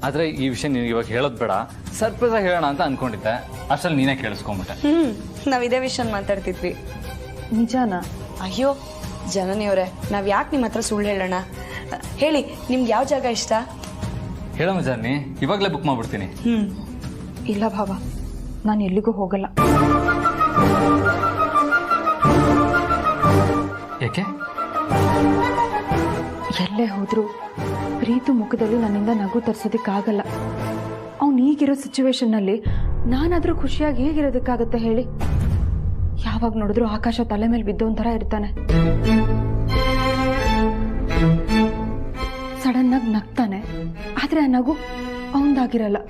ಆದ್ರೆ ಈ ವಿಷಯ ನಿನಗೆ ಇವಾಗ ಹೇಳೋದು ಬೇಡ, ಸರ್ಪ್ರೈಸ್ ಆಗಿ ಹೇಳೋಣ ಅಂತ ಅನ್ಕೊಂಡಿದ್ದೆ. ಅಷ್ಟರಲ್ಲಿ ನೀನೇ ಕೇಳಿಸ್ಕೊಂಡ್ಬಿಟ್ಟೆ. ನಾವ್ ಇದೇ ವಿಷಯ ಮಾತಾಡ್ತಿದ್ವಿ. ನಿಜಾನಾ? ಅಯ್ಯೋ ಜನನಿಯವರೇ, ನಾವ್ ಯಾಕೆ ನಿಮ್ಮ ಹತ್ರ ಸುಳ್ಳು ಹೇಳೋಣ? ಹೇಳಿ, ನಿಮ್ಗೆ ಯಾವ ಜಾಗ ಇಷ್ಟ? ಹೇಳಮ್ಮ ಜಾನಿ, ಇವಾಗಲೇ ಬುಕ್ ಮಾಡ್ಬಿಡ್ತೀನಿ. ಇಲ್ಲ ಭಾವ, ನಾನು ಎಲ್ಲಿಗೂ ಹೋಗಲ್ಲ. ಯಾಕೆ? ಎಲ್ಲೇ ಹೋದ್ರು ಪ್ರೀತು ಮುಖದಲ್ಲಿ ನನ್ನಿಂದ ನಗು ತರ್ಸೋದಕ್ಕಾಗಲ್ಲ. ಅವ್ನು ಈಗಿರೋ ಸಿಚುವೇಶನ್ನಲ್ಲಿ ನಾನಾದ್ರೂ ಖುಷಿಯಾಗಿ ಹೇಗಿರೋದಕ್ಕಾಗತ್ತೆ ಹೇಳಿ? ಯಾವಾಗ ನೋಡಿದ್ರು ಆಕಾಶ ತಲೆ ಮೇಲೆ ಬಿದ್ದೋಂಥರ ಇರ್ತಾನೆ. ಸಡನ್ ಆಗಿ ನಗ್ತಾನೆ, ಆದ್ರೆ ಆ ನಗು ಅವನದಾಗಿರಲ್ಲ.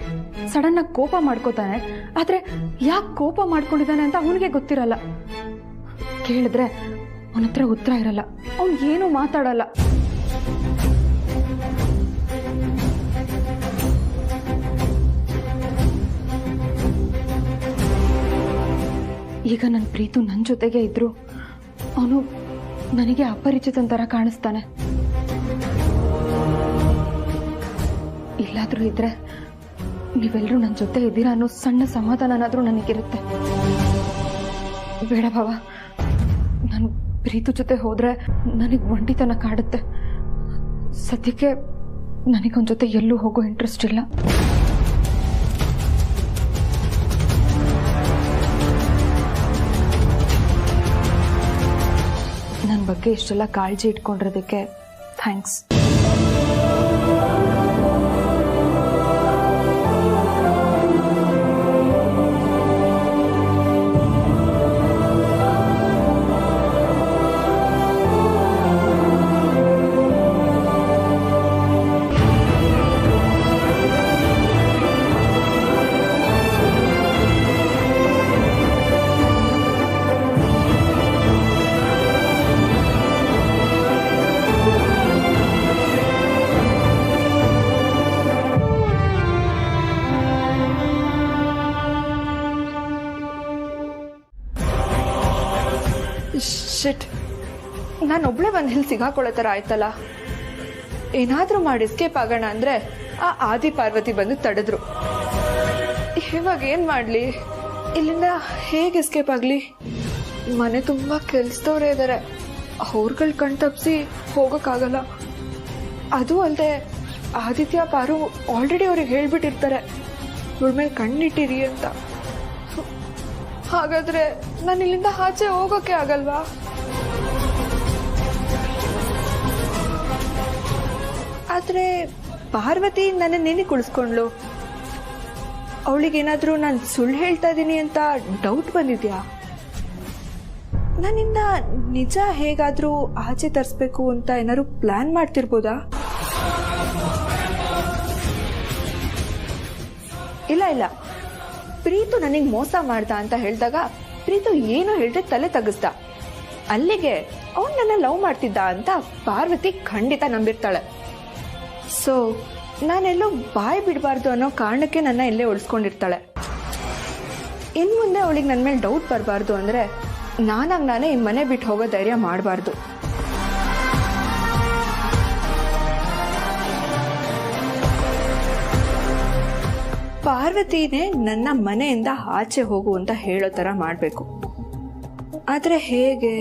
ಸಡನ್ ಆಗಿ ಕೋಪ ಮಾಡ್ಕೋತಾನೆ, ಆದ್ರೆ ಯಾಕೆ ಕೋಪ ಮಾಡ್ಕೊಂಡಿದ್ದಾನೆ ಅಂತ ಅವನಿಗೆ ಗೊತ್ತಿರಲ್ಲ. ಕೇಳಿದ್ರೆ ಅವನ ಹತ್ರ ಉತ್ತರ ಇರಲ್ಲ, ಅವನಿಗೇನು ಮಾತಾಡಲ್ಲ. ಈಗ ನನ್ನ ಪ್ರೀತು ನನ್ನ ಜೊತೆಗೆ ಇದ್ರು ಅವನು ನನಗೆ ಅಪರಿಚಿತನ ಥರ ಕಾಣಿಸ್ತಾನೆ. ಇಲ್ಲಾದ್ರೂ ಇದ್ರೆ ನೀವೆಲ್ಲರೂ ನನ್ನ ಜೊತೆ ಇದ್ದೀರಾ ಅನ್ನೋ ಸಣ್ಣ ಸಮಾಧಾನನಾದ್ರೂ ನನಗಿರುತ್ತೆ. ಬೇಡ ಭಾವ, ನಾನು ಪ್ರೀತು ಜೊತೆ ಹೋದ್ರೆ ನನಗೆ ಒಂಟಿತನ ಕಾಡುತ್ತೆ. ಸದ್ಯಕ್ಕೆ ನನಗೊಂದ್ ಜೊತೆ ಎಲ್ಲೂ ಹೋಗೋ ಇಂಟ್ರೆಸ್ಟ್ ಇಲ್ಲ. ನನ್ನ ಬಗ್ಗೆ ಇಷ್ಟೆಲ್ಲ ಕಾಳಜಿ ಇಟ್ಕೊಂಡಿರೋದಕ್ಕೆ ಥ್ಯಾಂಕ್ಸ್. ಶಿಟ್, ನಾನೊಬ್ಳೆ ಬಂದು ಇಲ್ಲಿ ಸಿಗಾಕೊಳ್ಳೋ ಥರ ಆಯ್ತಲ್ಲ. ಏನಾದರೂ ಮಾಡಿ ಎಸ್ಕೇಪ್ ಆಗೋಣ ಅಂದರೆ ಆ ಆದಿ ಪಾರ್ವತಿ ಬಂದು ತಡೆದ್ರು. ಇವಾಗ ಏನು ಮಾಡಲಿ? ಇಲ್ಲಿಂದ ಹೇಗೆ ಎಸ್ಕೇಪ್ ಆಗಲಿ? ಮನೆ ತುಂಬ ಕೆಲಸದವರೇ ಇದ್ದಾರೆ, ಅವ್ರುಗಳ ಕಣ್ ತಪ್ಪಿಸಿ ಹೋಗೋಕ್ಕಾಗಲ್ಲ. ಅದು ಅಲ್ಲದೆ ಆದಿತ್ಯ ಪಾರು ಆಲ್ರೆಡಿ ಅವ್ರಿಗೆ ಹೇಳ್ಬಿಟ್ಟಿರ್ತಾರೆ ಇವ್ರ ಮೇಲೆ ಕಣ್ಣಿಟ್ಟಿರಿ ಅಂತ. ಹಾಗಾದ್ರೆ ನಾನು ಇಲ್ಲಿಂದ ಆಚೆ ಹೋಗೋಕೆ ಆಗಲ್ವಾ? ಆದ್ರೆ ಪಾರ್ವತಿ ನನ್ನ ನೆನೆ ಕುಳಿಸ್ಕೊಂಡ್ಲು. ಅವಳಿಗೇನಾದ್ರೂ ನಾನು ಸುಳ್ಳು ಹೇಳ್ತಾ ಇದ್ದೀನಿ ಅಂತ ಡೌಟ್ ಬಂದಿದ್ಯಾ? ನನ್ನಿಂದ ನಿಜ ಹೇಗಾದ್ರೂ ಆಚೆ ತರಿಸ್ಬೇಕು ಅಂತ ಏನಾದ್ರು ಪ್ಲಾನ್ ಮಾಡ್ತಿರ್ಬೋದಾ? ಇಲ್ಲ ಇಲ್ಲ, ಪ್ರೀತು ನನಗೆ ಮೋಸ ಮಾಡ್ದ ಅಂತ ಹೇಳಿದಾಗ ಪ್ರೀತು ಏನು ಹೇಳ್ದೆ ತಲೆ ತಗ್ಗಿಸ್ದ. ಅಲ್ಲಿಗೆ ಅವನು ನನ್ನ ಲವ್ ಮಾಡ್ತಿದ್ದ ಅಂತ ಪಾರ್ವತಿ ಖಂಡಿತ ನಂಬಿರ್ತಾಳೆ. ಸೊ ನಾನೆಲ್ಲೋ ಬಾಯಿ ಬಿಡಬಾರ್ದು ಅನ್ನೋ ಕಾರಣಕ್ಕೆ ನನ್ನ ಇಲ್ಲೇ ಉಳಿಸ್ಕೊಂಡಿರ್ತಾಳೆ. ಇನ್ನು ಮುಂದೆ ಅವಳಿಗೆ ನನ್ನ ಮೇಲೆ ಡೌಟ್ ಬರಬಾರ್ದು ಅಂದರೆ ನಾನೇ ಈ ಮನೆ ಬಿಟ್ಟು ಹೋಗೋ ಧೈರ್ಯ ಮಾಡಬಾರ್ದು. ಪಾರ್ವತಿನೇ ನನ್ನ ಮನೆಯಿಂದ ಆಚೆ ಹೋಗು ಅಂತ ಹೇಳೋ ಥರ ಮಾಡಬೇಕು. ಆದರೆ ಹೇಗೆ?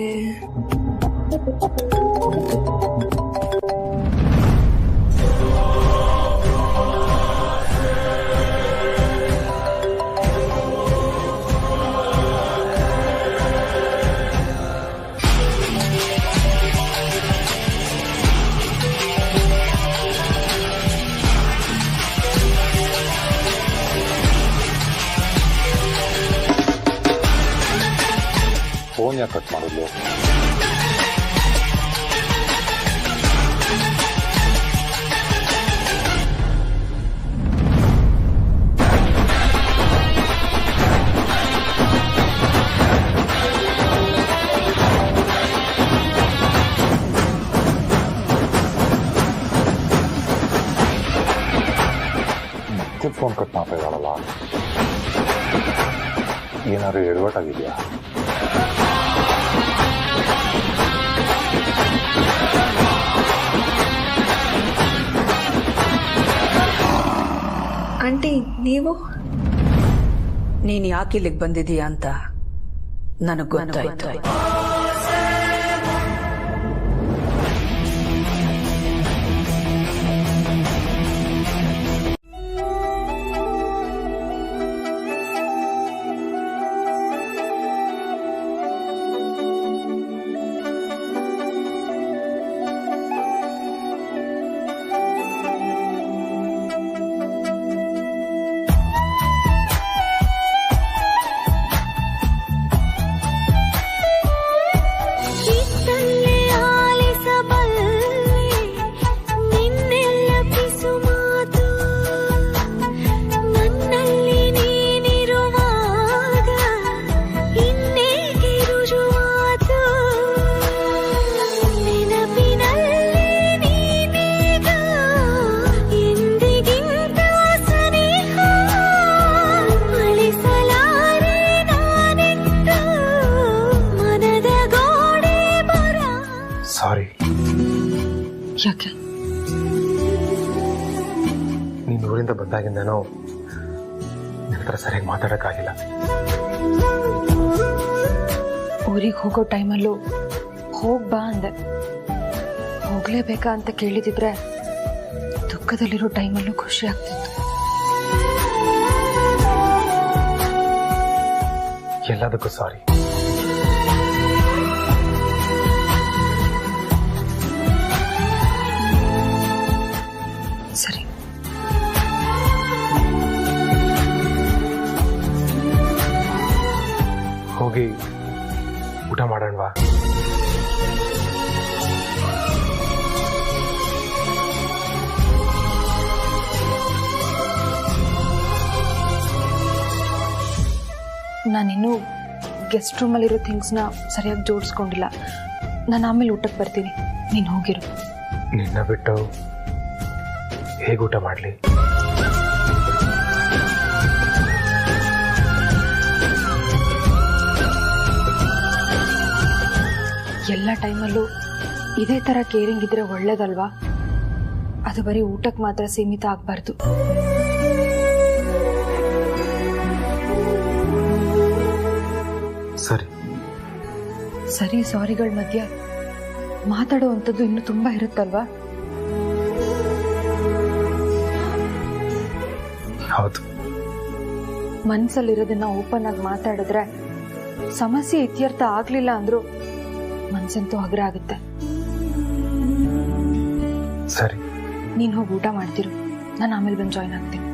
ಫೋನ್ ಯಾಕೆ ಕಟ್ ಮಾಡಿದ್ಲು? ಮತ್ತೆ ಫೋನ್ ಕಟ್ ಮಾಡ್ತಾ ಇದ್ದಾಳಲ್ಲ, ಏನಾದ್ರು ಎಡವಟ್ಟಾಗಿದೆಯಾ? ನೀವು ನೀನು ಯಾಕೆ ಇಲ್ಲಿಗೆ ಬಂದಿದೀಯಾ ಅಂತ ನನಗೆ ಗೊತ್ತಾಯ್ತು. ಸಾರಿ. ಯಾಕೆ? ನೀನು ಊರಿಂದ ಬಂದಾಗಿಂದನೂ ನಿನ್ನ ಹತ್ರ ಸರಿಯಾಗಿ ಮಾತಾಡೋಕ್ಕಾಗಿಲ್ಲ. ಊರಿಗೆ ಹೋಗೋ ಟೈಮಲ್ಲೂ ಹೋಗ್ಬಾ ಅಂದೆ. ಹೋಗ್ಲೇಬೇಕಾ ಅಂತ ಕೇಳಿದಿದ್ರೆ ದುಃಖದಲ್ಲಿರೋ ಟೈಮಲ್ಲೂ ಖುಷಿ ಆಗ್ತಿತ್ತು. ಎಲ್ಲದಕ್ಕೂ ಸಾರಿ. ಸರಿ. ಹೋಗಿ ಊಟ ಮಾಡೋಣವಾ? ನಾನಿನ್ನೂ ಗೆಸ್ಟ್ ರೂಮಲ್ಲಿರೋ ಥಿಂಗ್ಸ್ನ ಸರಿಯಾಗಿ ಜೋಡಿಸ್ಕೊಂಡಿಲ್ಲ. ನಾನು ಆಮೇಲೆ ಊಟಕ್ಕೆ ಬರ್ತೀನಿ, ನೀನು ಹೋಗಿರು. ನಿನ್ನ ಬಿಟ್ಟು ಹೇಗೆ ಊಟ ಮಾಡಲಿ? ಎಲ್ಲ ಟೈಮಲ್ಲೂ ಇದೇ ಥರ ಕೇರಿಂಗ್ ಇದ್ರೆ ಒಳ್ಳೇದಲ್ವಾ? ಅದು ಬರೀ ಊಟಕ್ಕೆ ಮಾತ್ರ ಸೀಮಿತ ಆಗಬಾರ್ದು. ಸರಿ ಸರಿ, ಸಾರಿಗಳ ಮಧ್ಯೆ ಮಾತಾಡೋ ಅಂಥದ್ದು ಇನ್ನೂ ತುಂಬ ಇರುತ್ತಲ್ವಾ? ಹೌದು. ಮನಸ್ಸಲ್ಲಿರೋದನ್ನ ಓಪನ್ ಆಗಿ ಮಾತಾಡಿದ್ರೆ ಸಮಸ್ಯೆ ಇತ್ಯರ್ಥ ಆಗ್ಲಿಲ್ಲ ಅಂದ್ರೂ ಮನ್ಸಂತೂ ಹಗುರ ಆಗುತ್ತೆ. ಸರಿ, ನೀನು ಹೋಗಿ ಊಟ ಮಾಡ್ತಿರು, ನಾನು ಆಮೇಲೆ ಬಂದು ಜಾಯ್ನ್ ಆಗ್ತೀನಿ.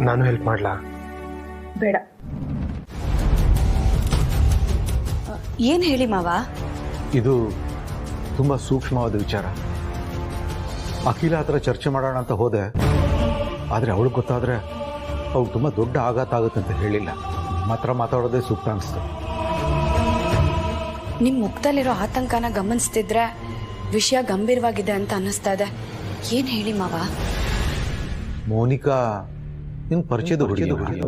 ನಾನು ಹೆಲ್ಪ್ ಮಾಡ್ಲಾ? ಬೇಡ. ಏನ್ ಹೇಳಿ ಮಾವ? ಇದು ತುಂಬ ಸೂಕ್ಷ್ಮವಾದ ವಿಚಾರ. ಅಖಿಲ ಹತ್ರ ಚರ್ಚೆ ಮಾಡೋಣ ಅಂತ ಹೋದೆ, ಆದರೆ ಅವಳಿಗೆ ಗೊತ್ತಾದರೆ ಅವ್ಳು ತುಂಬ ದೊಡ್ಡ ಆಘಾತ ಆಗುತ್ತೆ ಅಂತ ಹೇಳಿಲ್ಲ. ಮಾತ್ರ ಮಾತಾಡೋದೇ ಸೂಕ್ತ ಅನಿಸ್ತು. ನಿಮ್ ಮುಖದಲ್ಲಿರೋ ಆತಂಕನ ಗಮನಿಸ್ತಿದ್ರೆ ವಿಷಯ ಗಂಭೀರವಾಗಿದೆ ಅಂತ ಅನ್ನಿಸ್ತಾ ಇದೆ. ಏನ್ ಹೇಳಿ ಮಾವ? ಮೋನಿಕಾ ನಿನ್ ಪರಿಚಯದ ಹುಡುಗಿ.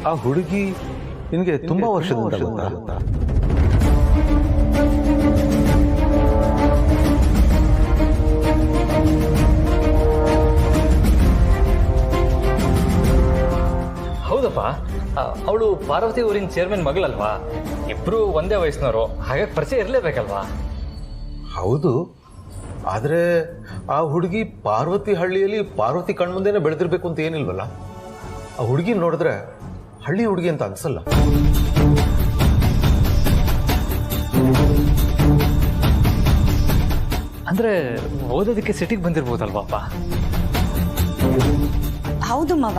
ಆ ಹುಡುಗಿ ನಿನಗೆ ತುಂಬಾ ವರ್ಷದಿಂದ ಗೊತ್ತಾ? ಹೌದಪ್ಪ, ಅವಳು ಪಾರ್ವತಿ ಊರಿನ ಚೇರ್ಮನ್ ಮಗಳಲ್ವಾ? ಇಬ್ರು ಒಂದೇ ವಯಸ್ಸಿನವರು, ಹಾಗಾಗಿ ಪರಿಚಯ ಇರಲೇಬೇಕಲ್ವಾ? ಹೌದು, ಆದರೆ ಆ ಹುಡುಗಿ ಪಾರ್ವತಿ ಹಳ್ಳಿಯಲ್ಲಿ ಪಾರ್ವತಿ ಕಣ್ಮುಂದೆನೇ ಬೆಳೆದಿರ್ಬೇಕು ಅಂತ ಏನಿಲ್ವಲ್ಲ. ಆ ಹುಡುಗಿ ನೋಡಿದ್ರೆ ಹಳ್ಳಿ ಹುಡುಗಿ ಅಂತ ಅನ್ಸಲ್ಲ. ಅಂದ್ರೆ ಓದೋದಕ್ಕೆ ಸಿಟಿಗೆ ಬಂದಿರ್ಬೋದಲ್ವಾಪ್ಪ? ಹೌದು ಮಾವ,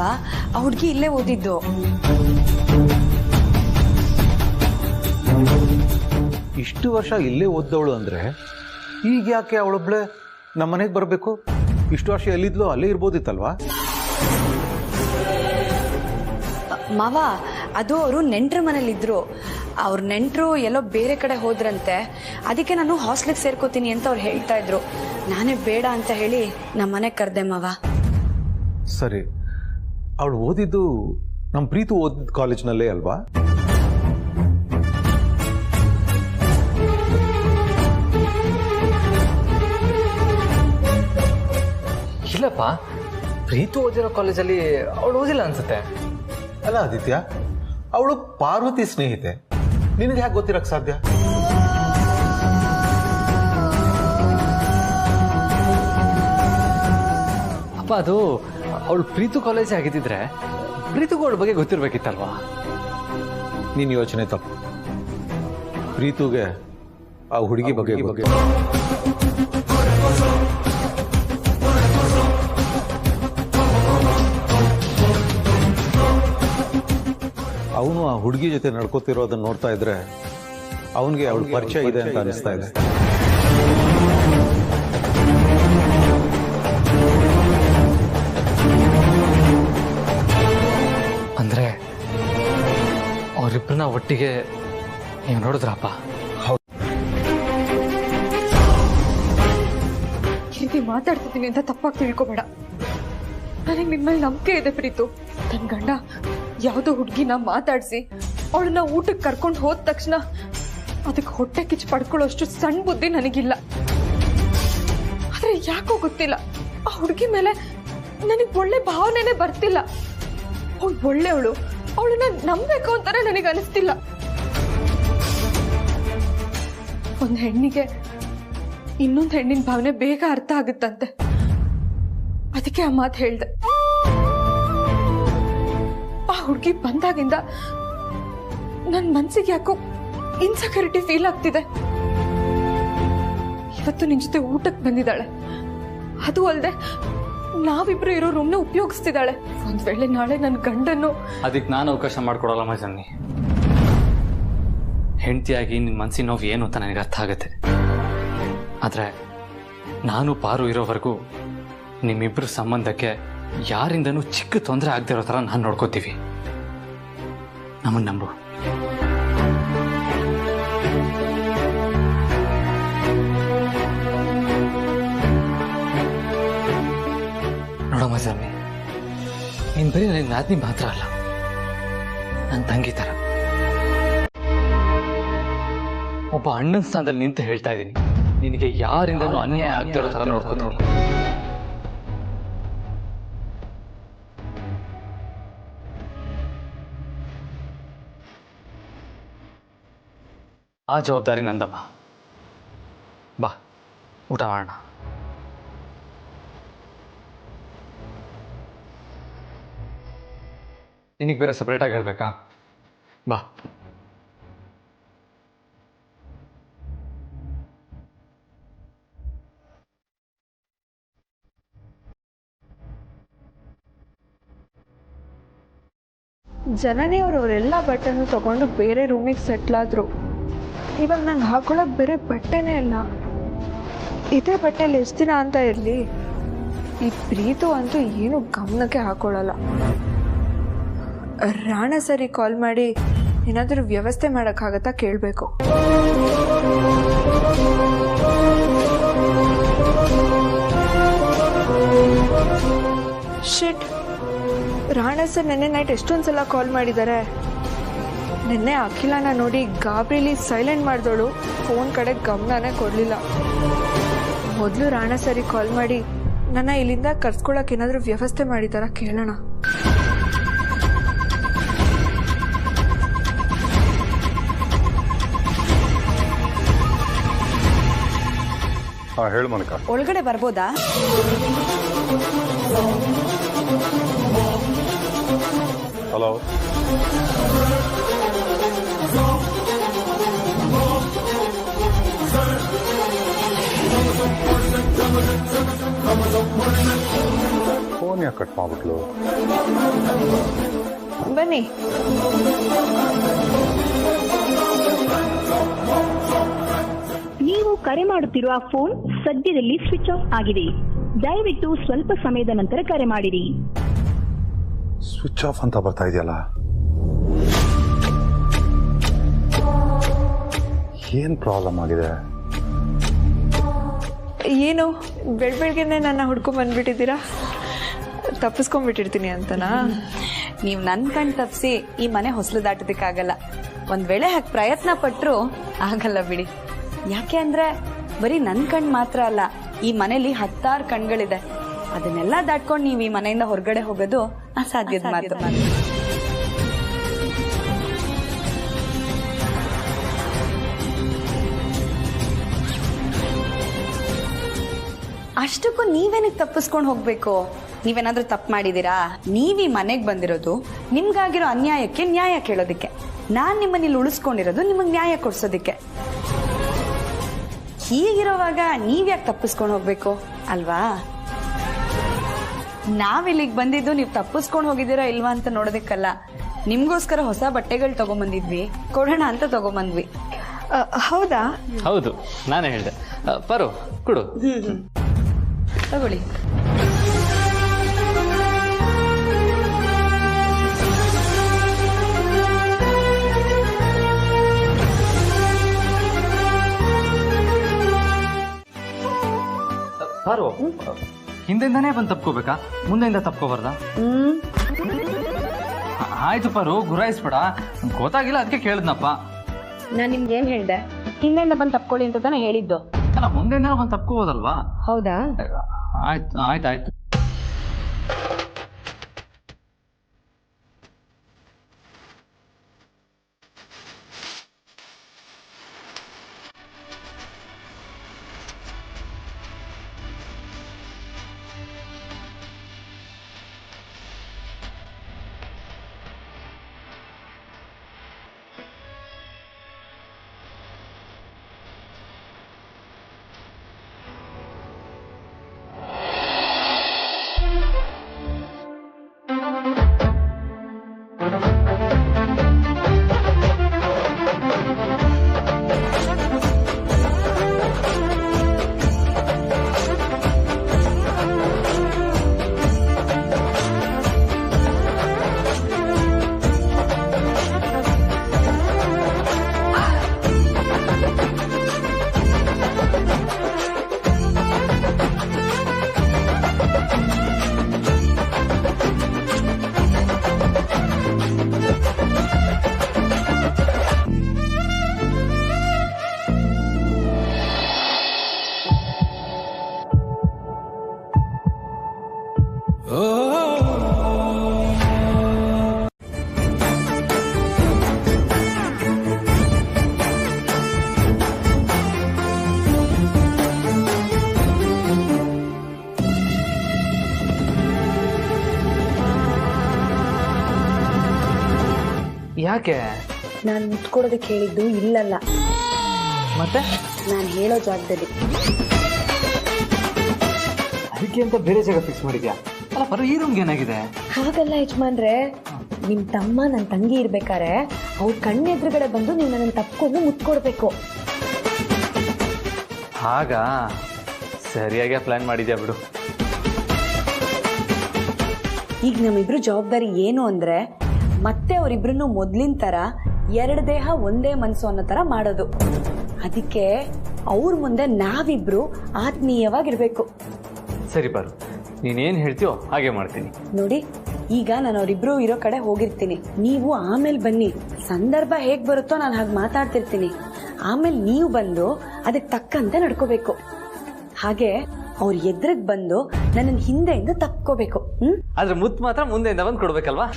ಆ ಹುಡುಗಿ ಇಲ್ಲೇ ಓದಿದ್ದು. ಇಷ್ಟು ವರ್ಷ ಇಲ್ಲೇ ಓದ್ದವಳು ಅಂದ್ರೆ ಈಗ ಯಾಕೆ ಅವಳೊಬ್ಳೆ ನಮ್ಮ ಮನೆಗೆ ಬರಬೇಕು? ಇಷ್ಟು ವರ್ಷ ಎಲ್ಲಿದ್ಲು ಅಲ್ಲೇ ಇರ್ಬೋದಿತ್ತಲ್ವಾ? ಮಾವ, ಅದು ಅವರು ನೆಂಟ್ರ ಮನೇಲಿದ್ರು. ಅವ್ರ ನೆಂಟರು ಎಲ್ಲೋ ಬೇರೆ ಕಡೆ ಹೋದ್ರಂತೆ. ಅದಕ್ಕೆ ನಾನು ಹಾಸ್ಟೆಲ್ಗೆ ಸೇರ್ಕೋತೀನಿ ಅಂತ ಅವ್ರು ಹೇಳ್ತಾ ಇದ್ರು. ನಾನೇ ಬೇಡ ಅಂತ ಹೇಳಿ ನಮ್ಮ ಮನೆಗೆ ಕರೆದೆ ಮಾವ. ಸರಿ, ಅವಳು ಓದಿದ್ದು ನಮ್ಮ ಪ್ರೀತು ಓದಿದ ಕಾಲೇಜ್ನಲ್ಲೇ ಅಲ್ವಾ? ಇಲ್ಲಪ್ಪ, ಪ್ರೀತು ಓದಿರೋ ಕಾಲೇಜಲ್ಲಿ ಅವಳು ಓದಿಲ್ಲ ಅನ್ಸುತ್ತೆ. ಅಲ್ಲ ಆದಿತ್ಯ, ಅವಳು ಪಾರ್ವತಿ ಸ್ನೇಹಿತೆ, ನಿನಗೆ ಹೇಗೆ ಗೊತ್ತಿರಕ್ಕೆ ಸಾಧ್ಯ? ಅಪ್ಪ, ಅದು ಅವಳು ಪ್ರೀತು ಕಾಲೇಜ್ ಆಗಿದ್ದಿದ್ರೆ ಪ್ರೀತಿಗೂ ಅವಳ ಬಗ್ಗೆ ಗೊತ್ತಿರ್ಬೇಕಿತ್ತಲ್ವಾ? ನಿನ್ನ ಯೋಚನೆ ತಪ್ಪು. ಪ್ರೀತುಗೆ ಆ ಹುಡುಗಿ ಬಗ್ಗೆ ಅವನು ಆ ಹುಡುಗಿ ಜೊತೆ ನಡ್ಕೋತಿರೋದನ್ನ ನೋಡ್ತಾ ಇದ್ರೆ ಅವನಿಗೆ ಅವಳ ಪರಿಚಯ ಇದೆ ಅಂತ ಅನಿಸ್ತಾ ಇದೆ. ಅಂದ್ರೆ ಅವರಿಬ್ಬರನ್ನ ಒಟ್ಟಿಗೆ ನೀವು ನೋಡಿದ್ರಪ್ಪ? ಹೀಗೆ ಮಾತಾಡ್ತಿದ್ದೀನಿ ಅಂತ ತಪ್ಪಾಗಿ ತಿಳ್ಕೊಬೇಡ. ನನಗೆ ನಿಮ್ಮಲ್ಲಿ ನಂಬಿಕೆ ಇದೆ ಪ್ರೀತು. ನನ್ನ ಗಂಡ ಯಾವುದೋ ಹುಡುಗಿನ ಮಾತಾಡಿಸಿ ಅವಳನ್ನ ಊಟಕ್ಕೆ ಕರ್ಕೊಂಡು ಹೋದ ತಕ್ಷಣ ಅದಕ್ಕೆ ಹೊಟ್ಟೆ ಕಿಚ್ಚು ಪಡ್ಕೊಳ್ಳೋಷ್ಟು ಸಣ್ಣ ಬುದ್ಧಿ ನನಗಿಲ್ಲ. ಆದ್ರೆ ಯಾಕೋ ಗೊತ್ತಿಲ್ಲ, ಆ ಹುಡುಗಿ ಮೇಲೆ ನನಗೆ ಒಳ್ಳೆ ಭಾವನೆನೇ ಬರ್ತಿಲ್ಲ. ಅವಳು ಒಳ್ಳೆಯವಳು, ಅವಳನ್ನ ನಂಬೇಕು ಅಂತಾನೆ ನನಗೆ ಅನಿಸ್ತಿಲ್ಲ. ಒಂದು ಹೆಣ್ಣಿಗೆ ಇನ್ನೊಂದು ಹೆಣ್ಣಿನ ಭಾವನೆ ಬೇಗ ಅರ್ಥ ಆಗುತ್ತಂತೆ. ಅದಕ್ಕೆ ಆ ಮಾತು ಹೇಳ್ದೆ. ಆ ಹುಡುಗಿ ಬಂದಾಗಿಂದ ನನ್ನ ಮನ್ಸಿಗೆ ಯಾಕೋ ಇನ್ಸೆಕ್ಯೂರಿಟಿ ಫೀಲ್ ಆಗ್ತಿದೆ. ಇವತ್ತು ನಿನ್ ಜೊತೆ ಊಟಕ್ಕೆ ಬಂದಿದ್ದಾಳೆ, ಅದು ಅಲ್ಲದೆ ನಾವಿಬ್ರು ಇರೋ ರೂಮ್ನ ಉಪಯೋಗಿಸ್ತಿದ್ದಾಳೆ. ಒಂದ್ ವೇಳೆ ನಾಳೆ ನನ್ನ ಗಂಡನ್ನು ಅದಕ್ಕೆ ನಾನು ಅವಕಾಶ ಮಾಡ್ಕೊಡಲ್ಲ ಮಜನ್ನಿ. ಹೆಂಡತಿಯಾಗಿ ನಿನ್ನ ಮನಸ್ಸಿನ ನೋವು ಏನು ಅಂತ ನನಗೆ ಅರ್ಥ ಆಗುತ್ತೆ. ಆದರೆ ನಾನು ಪಾರು ಇರೋವರೆಗೂ ನಿಮ್ಮಿಬ್ಬರ ಸಂಬಂಧಕ್ಕೆ ಯಾರಿಂದನೂ ಚಿಕ್ಕ ತೊಂದರೆ ಆಗದಿರೋ ಥರ ನಾನು ನೋಡ್ಕೋತೀವಿ. ನಮ್ಮನ್ನು ನಂಬು. ನೋಡಮ್ಮ ಸ್ವಾಮಿ, ನೀನು ಬರೀ ನನ್ನ ನಾದ್ನಿ ಮಾತ್ರ ಅಲ್ಲ, ನನ್ನ ತಂಗಿ ಥರ. ಒಬ್ಬ ಅಣ್ಣನ ಸ್ಥಾನದಲ್ಲಿ ನಿಂತು ಹೇಳ್ತಾ ಇದ್ದೀನಿ, ನಿನಗೆ ಯಾರಿಂದನೂ ಅನ್ಯಾಯ ಆಗ್ತಿರೋ ಥರ ನೋಡ್ಕೊ. ಆ ಜವಾಬ್ದಾರಿ ನಂದಮ್ಮ. ಬಾ, ಊಟ ಮಾಡೋಣ. ನಿನಗೆ ಬೇರೆ ಸಪ್ರೇಟಾಗಿ ಹೇಳ್ಬೇಕಾ? ಬಾ. ಜನನಿ ಅವರೆಲ್ಲ ಬಟ್ಟೆನೂ ತಗೊಂಡು ಬೇರೆ ರೂಮಿಗೆ ಸೆಟ್ಲ್ ಆದ್ರು. ಇವಾಗ ನಂಗೆ ಹಾಕೊಳ್ಳೋಕೆ ಬೇರೆ ಬಟ್ಟೆನೇ ಇಲ್ಲ. ಇದೇ ಬಟ್ಟೆಲಿ ಎಷ್ಟು ದಿನ ಅಂತ ಇರಲಿ. ಈ ಪ್ರೀತು ಅಂತೂ ಏನು ಗಮನಕ್ಕೆ ಹಾಕೊಳ್ಳಲ್ಲ. ರಾಣ ಸರಿ ಕಾಲ್ ಮಾಡಿ ಏನಾದರೂ ವ್ಯವಸ್ಥೆ ಮಾಡೋಕ್ಕಾಗತ್ತಾ ಕೇಳಬೇಕು. ಶಿಟ್, ರಾಣ ಸರ್ ನೆನ್ನೆ ನೈಟ್ ಎಷ್ಟೊಂದು ಸಲ ಕಾಲ್ ಮಾಡಿದ್ದಾರೆ. ನಿನ್ನೆ ಅಖಿಲನ ನೋಡಿ ಗಾಬರಿಲಿ ಸೈಲೆಂಟ್ ಮಾಡಿದವಳು ಫೋನ್ ಕಡೆ ಗಮನನೇ ಕೊಡಲಿಲ್ಲ. ಮೊದಲು ರಾಣ ಸರಿ ಕಾಲ್ ಮಾಡಿ ನನ್ನ ಇಲ್ಲಿಂದ ಕರ್ಸ್ಕೊಳಕ್ಕೆ ಏನಾದರೂ ವ್ಯವಸ್ಥೆ ಮಾಡಿದಾರ ಕೇಳೋಣ. ಹೇಳು ಮೋನಿಕಾ. ಒಳಗಡೆ ಬರ್ಬೋದಾ? ಹಲೋ. ಫೋನ್ ಯಾಕೆ ಕಟ್ ಮಾಡ್ಬಿಟ್ಲು? ಬನ್ನಿ. ನೀವು ಕರೆ ಮಾಡುತ್ತಿರುವ ಫೋನ್ ಸದ್ಯದಲ್ಲಿ ಸ್ವಿಚ್ ಆಫ್ ಆಗಿದೆ. ದಯವಿಟ್ಟು ಸ್ವಲ್ಪ ಸಮಯದ ನಂತರ ಕರೆ ಮಾಡಿರಿ. ಸ್ವಿಚ್ ಆಫ್ ಅಂತ ಬರ್ತಾ ಇದೆಯಲ್ಲ, ಏನ್ ಪ್ರಾಬ್ಲಮ್ ಆಗಿದೆ? ಏನು ಬೆಳಗ್ಗೆನೆ ನನ್ನ ಹುಡ್ಕೊಂಡ್ ಬಂದ್ಬಿಟ್ಟಿದ್ದೀರಾ? ತಪ್ಪಿಸ್ಕೊಂಡ್ಬಿಟ್ಟಿರ್ತೀನಿ ಅಂತನಾ? ನೀವು ನನ್ನ ಕಣ್ ತಪ್ಪಿಸಿ ಈ ಮನೆ ಹೊಸಲು ದಾಟೋದಕ್ಕಾಗಲ್ಲ. ಒಂದ್ ವೇಳೆ ಹಾಗೆ ಪ್ರಯತ್ನ ಪಟ್ರು ಆಗಲ್ಲ ಬಿಡಿ. ಯಾಕೆ ಅಂದ್ರೆ ಬರೀ ನನ್ನ ಕಣ್ ಮಾತ್ರ ಅಲ್ಲ, ಈ ಮನೇಲಿ 10 ಕಣ್ಗಳಿದೆ. ಅದನ್ನೆಲ್ಲ ದಾಟ್ಕೊಂಡು ನೀವು ಈ ಮನೆಯಿಂದ ಹೊರಗಡೆ ಹೋಗೋದು ಅಸಾಧ್ಯದ ಮಾತು. ಅಷ್ಟಕ್ಕೂ ನೀವೇನಕ್ಕೆ ತಪ್ಪಿಸ್ಕೊಂಡು ಹೋಗ್ಬೇಕು? ನೀವೇನಾದ್ರೂ ತಪ್ಪು ಮಾಡಿದೀರಾ? ನೀವೀ ಮನೆಗೆ ಬಂದಿರೋದು ನಿಮ್ಗಾಗಿರೋ ಅನ್ಯಾಯಕ್ಕೆ ನ್ಯಾಯ ಕೇಳೋದಿಕ್ಕೆ. ನಾನ್ ನಿಮ್ಮನ್ನ ಇಲ್ಲಿ ಉಳಿಸ್ಕೊಂಡಿರೋದು ನಿಮಗ್ ನ್ಯಾಯ ಕೊಡ್ಸೋದಿಕ್ಕೆ. ಹೀಗಿರೋವಾಗ ನೀವ್ಯಾಕೆ ತಪ್ಪಿಸ್ಕೊಂಡು ಹೋಗ್ಬೇಕು ಅಲ್ವಾ? ನಾವಿಲ್ಲಿಗೆ ಬಂದಿದ್ದು ನೀವು ತಪ್ಪಿಸ್ಕೊಂಡು ಹೋಗಿದ್ದೀರಾ ಇಲ್ವಾ ಅಂತ ನೋಡೋದಕ್ಕಲ್ಲ, ನಿಮ್ಗೋಸ್ಕರ ಹೊಸ ಬಟ್ಟೆಗಳು ತಗೊಂಬಂದಿದ್ವಿ, ಕೊಡೋಣ ಅಂತ ತಗೊಂಬಂದ್ವಿ. ಹೌದಾ? ಹೌದು, ನಾನೇ ಹೇಳಿದೆ. ಪರು ಕೊಡು. ತಗೊಳ್ಳಿ. ಪಾರು, ಹಿಂದೆಯಿಂದಾನೇ ಬಂದು ತಪ್ಕೋಬೇಕಾ? ಮುಂದೆಯಿಂದ ತಪ್ಕೋಬಾರ್ದ? ಆಯ್ತು ಪಾರು, ಗುರಾಯಿಸ್ಬೇಡ. ಗೊತ್ತಾಗಿಲ್ಲ ಅದಕ್ಕೆ ಕೇಳಿದ್ನಪ್ಪ. ನಾನ್ ನಿಮ್ಗೆ ಏನ್ ಹೇಳ್ದೆ? ಹಿಂದೆಯಿಂದ ಬಂದು ತಪ್ಕೊಳ್ಳಿ ಅಂತ ತಾನೇ ಹೇಳಿದ್ದು. ಅಲ್ಲ, ಮುಂದೆಯಿಂದ ಬಂದು ತಪ್ಕೋಬೋದಲ್ವಾ? ಹೌದಾ? ಆಯ್ತು ಆಯ್ತು ಆಯ್ತು. ಯಾಕೆ? ನಾನು ಮುತ್ಕೊಡೋದಕ್ಕೆ ಹೇಳಿದ್ದು ಇಲ್ಲಲ್ಲ, ಮತ್ತೆ ನಾನು ಹೇಳೋ ಜಾಗದಲ್ಲಿ. ಅದಕ್ಕೆ ಅಂತ ಬೇರೆ ಜಾಗ ಫಿಕ್ಸ್ ಮಾಡಿದ್ಯಾ? ಅಲ್ಲ ಪರ, ಈ ರೂಮ್ಗೆ ಏನಾಗಿದೆ? ಹಾಗಲ್ಲ ಯಜಮಾನ್ರೆ, ನಿಮ್ ತಮ್ಮ ನನ್ನ ತಂಗಿ ಇರ್ಬೇಕಾರೆ ಅವ್ರ ಕಣ್ಣೆದುರುಗಡೆ ಬಂದು ನೀವು ನನ್ನ ತಪ್ಕೊಂಡು ಮುತ್ಕೊಡ್ಬೇಕು. ಹಾಗ ಸರಿಯಾಗಿ ಪ್ಲಾನ್ ಮಾಡಿದ್ಯಾ ಬಿಡು. ಈಗ ನಮ್ಮಿಬ್ರು ಜವಾಬ್ದಾರಿ ಏನು ಅಂದ್ರೆ, ಮತ್ತೆ ಅವರಿಬ್ರು ಮೊದ್ಲಿನ ತರ ಎರಡು ದೇಹ ಒಂದೇ ಮನ್ಸು ಅನ್ನೋ ತರ ಮಾಡೋದು. ಅದಕ್ಕೆ ಅವ್ರ ಮುಂದೆ ನಾವಿಬ್ರು ಆತ್ಮೀಯವಾಗಿರ್ಬೇಕು. ಸರಿ ಪಾರು, ನೀನೇನ್ ಹೇಳ್ತೀಯೋ ಹಾಗೆ ಮಾಡ್ತೀನಿ. ನೋಡಿ, ಈಗ ನಾನು ಅವರಿಬ್ರು ಇರೋ ಕಡೆ ಹೋಗಿರ್ತೀನಿ, ನೀವು ಆಮೇಲೆ ಬನ್ನಿ. ಸಂದರ್ಭ ಹೇಗ್ ಬರುತ್ತೋ ನಾನು ಹಾಗೆ ಮಾತಾಡ್ತಿರ್ತೀನಿ. ಆಮೇಲೆ ನೀವು ಬಂದು ಅದಕ್ಕೆ ತಕ್ಕಂತೆ ನಡ್ಕೋಬೇಕು. ಹಾಗೆ ಅವ್ರ ಎದುರಿಗೆ ಬಂದು ನನ್ನ ಹಿಂದೆಯಿಂದ ತಪ್ಕೋಬೇಕು. ಆದ್ರೆ ಮುತ್ತು ಮಾತ್ರ ಮುಂದೆಯಿಂದ ಬಂದು ಕೊಡ್ಬೇಕಲ್ವಾ?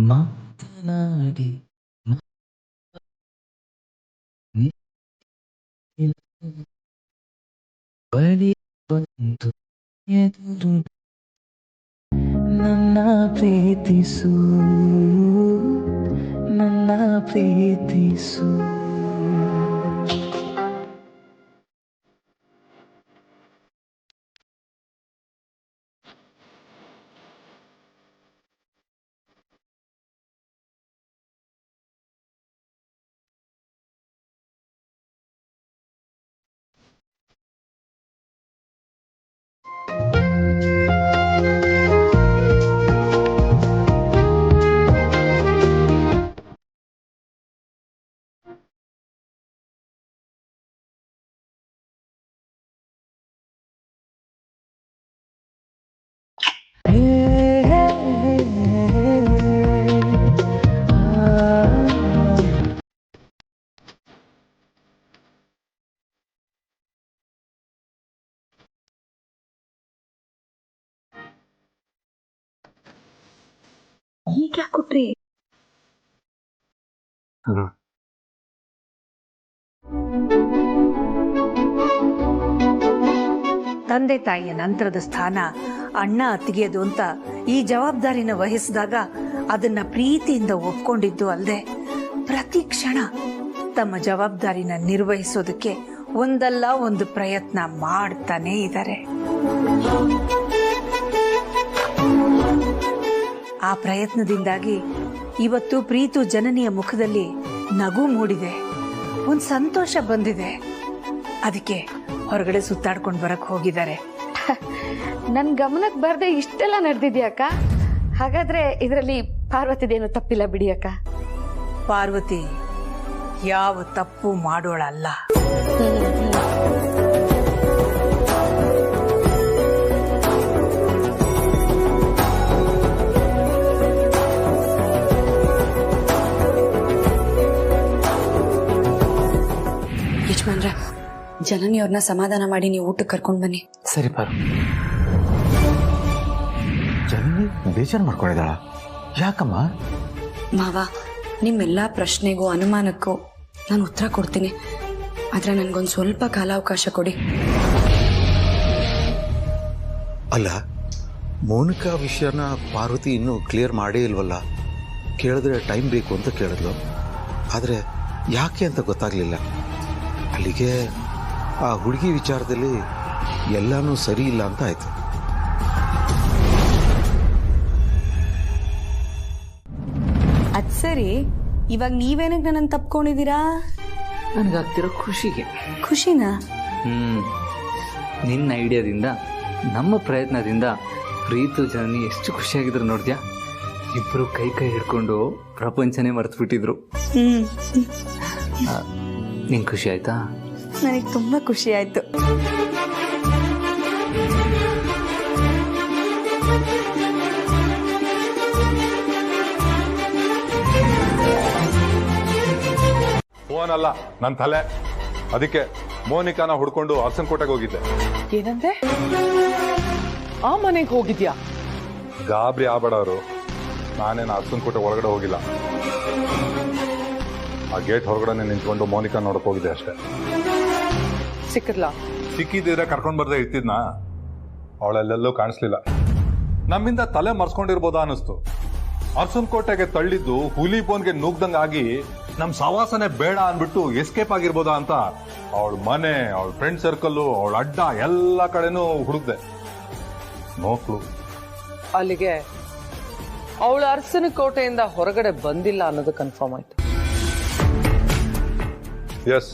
ಮಾತನಾಡಿ ಬಳಿ ಬಂದು ಎದುರು ನನ್ನ ಪ್ರೀತಿಸು ನನ್ನ ಪ್ರೀತಿಸು. ಈಗ ಕೊಟ್ರಿ ತಂದೆ ತಾಯಿಯ ನಂತರದ ಸ್ಥಾನ ಅಣ್ಣ ಅತ್ತಿಗೆದು ಅಂತ ಈ ಜವಾಬ್ದಾರಿನ ವಹಿಸಿದಾಗ ಅದನ್ನ ಪ್ರೀತಿಯಿಂದ ಒಪ್ಕೊಂಡಿದ್ದು ಅಲ್ಲದೆ ಪ್ರತಿ ಕ್ಷಣ ತಮ್ಮ ಜವಾಬ್ದಾರಿನ ನಿರ್ವಹಿಸೋದಕ್ಕೆ ಒಂದಲ್ಲ ಒಂದು ಪ್ರಯತ್ನ ಮಾಡ್ತಾನೆ ಇದ್ದಾರೆ. ಆ ಪ್ರಯತ್ನದಿಂದಾಗಿ ಇವತ್ತು ಪ್ರೀತು ಜನನಿಯ ಮುಖದಲ್ಲಿ ನಗು ಮೂಡಿದೆ, ಒಂದ್ ಸಂತೋಷ ಬಂದಿದೆ. ಅದಕ್ಕೆ ಹೊರಗಡೆ ಸುತ್ತಾಡ್ಕೊಂಡು ಬರಕ್ ಹೋಗಿದ್ದಾರೆ. ನನ್ ಗಮನಕ್ಕೆ ಬರ್ದೆ ಇಷ್ಟೆಲ್ಲ ನಡೆದಿದ್ಯಾಕ? ಹಾಗಾದ್ರೆ ಇದರಲ್ಲಿ ಪಾರ್ವತಿದೇನು ತಪ್ಪಿಲ್ಲ ಬಿಡಿ ಅಕ್ಕ. ಪಾರ್ವತಿ ಯಾವ ತಪ್ಪು ಮಾಡೋಳಲ್ಲ. ಯಜಮಾನ್ರೆ, ಜನನಿಯವ್ರನ್ನ ಸಮಾಧಾನ ಮಾಡಿ ನೀವು ಊಟಕ್ಕೆ ಕರ್ಕೊಂಡು ಬನ್ನಿ. ಸರಿ ಪಾರು. ಜನನಿ ಬೇಜಾರು ಮಾಡ್ಕೊಂಡಿದ್ದಾಳ? ಯಾಕಮ್ಮ? ಮಾವ, ನಿಮ್ಮೆಲ್ಲ ಪ್ರಶ್ನೆಗೂ ಅನುಮಾನಕ್ಕೂ ನಾನು ಉತ್ತರ ಕೊಡ್ತೀನಿ. ಆದ್ರೆ ನನ್ಗೊಂದು ಸ್ವಲ್ಪ ಕಾಲಾವಕಾಶ ಕೊಡಿ. ಅಲ್ಲ, ಮೋನಿಕಾ ವಿಷಯನ ಪಾರ್ವತಿ ಇನ್ನೂ ಕ್ಲಿಯರ್ ಮಾಡೇ ಇಲ್ವಲ್ಲ. ಕೇಳಿದ್ರೆ ಟೈಮ್ ಬೇಕು ಅಂತ ಕೇಳಿದ್ಲು, ಆದರೆ ಯಾಕೆ ಅಂತ ಗೊತ್ತಾಗ್ಲಿಲ್ಲ. ಅಲ್ಲಿಗೆ ಆ ಹುಡುಗಿ ವಿಚಾರದಲ್ಲಿ ಎಲ್ಲಾನು ಸರಿ ಇಲ್ಲ ಅಂತ ಆಯ್ತು. ಅದ್ ಸರಿ, ಇವಾಗ ನೀವೇನಕ್ಕೆ ನನ್ನ ತಪ್ಕೊಂಡಿದ್ದೀರಾ? ನನಗಾಗ್ತಿರೋ ಖುಷಿಗೆ. ಖುಷಿನಾ? ನಿನ್ನ ಐಡಿಯಾದಿಂದ, ನಮ್ಮ ಪ್ರಯತ್ನದಿಂದ ಪ್ರೀತು ಜನನಿ ಎಷ್ಟು ಖುಷಿಯಾಗಿದ್ರು ನೋಡ್ದ್ಯಾ? ಇಬ್ರು ಕೈ ಕೈ ಹಿಡ್ಕೊಂಡು ಪ್ರಪಂಚನೇ ಮರೆತು ಬಿಟ್ಟಿದ್ರು. ನಿಂಗೆ ಖುಷಿ ಆಯ್ತಾ? ನನಗೆ ತುಂಬಾ ಖುಷಿ ಆಯ್ತು. ಫೋನ್ ಅಲ್ಲ, ನನ್ನ ತಲೆ. ಅದಕ್ಕೆ ಮೋನಿಕಾನ ಹುಡ್ಕೊಂಡು ಅರಸನಕೋಟೆಗೆ ಹೋಗಿದ್ದೆ. ಏನಂದೆ? ಆ ಮನೆಗೆ ಹೋಗಿದ್ಯಾ? ಗಾಬರಿ ಆಗ್ಬೇಡವರು, ನಾನೇನು ಅರಸನಕೋಟೆ ಒಳಗಡೆ ಹೋಗಿಲ್ಲ. ಆ ಗೇಟ್ ಹೊರಗಡೆ ನಿಂತ್ಕೊಂಡು ಮೋನಿಕಾ ನೋಡಕ್ ಹೋಗಿದ್ದೆ ಅಷ್ಟೇ. ಸಿಕ್ಕಿದ್ಲಾ? ಸಿಕ್ಕಿದ್ರೆ ಕರ್ಕೊಂಡ್ ಬರ್ದೆ ಇರ್ತಿದ್ನಾ? ಅವಳೆಲ್ಲೆಲ್ಲೂ ಕಾಣಿಸ್ಲಿಲ್ಲ. ನಮ್ಮಿಂದ ತಲೆ ಮರ್ಸ್ಕೊಂಡಿರ್ಬೋದಾ ಅನಿಸ್ತು. ಅರಸನಕೋಟೆಗೆ ತಳ್ಳಿದ್ದು ಹುಲಿ ಬೋನ್ಗೆ ನುಗ್ದಂಗ್ ಆಗಿ ನಮ್ ಸವಾಸನೆ ಬೇಡ ಅನ್ಬಿಟ್ಟು ಎಸ್ಕೇಪ್ ಆಗಿರ್ಬೋದಾ ಅಂತ ಅವಳ ಮನೆ, ಅವಳ ಫ್ರೆಂಡ್ ಸರ್ಕಲ್, ಅವಳ ಅಡ್ಡ ಎಲ್ಲ ಕಡೆನೂ ಹುಡುಕ್ದೆ. No clue. ಅಲ್ಲಿಗೆ ಅವಳು ಅರಸನಕೋಟೆಯಿಂದ ಹೊರಗಡೆ ಬಂದಿಲ್ಲ ಅನ್ನೋದು ಕನ್ಫರ್ಮ್ ಆಯ್ತು. ಎಸ್,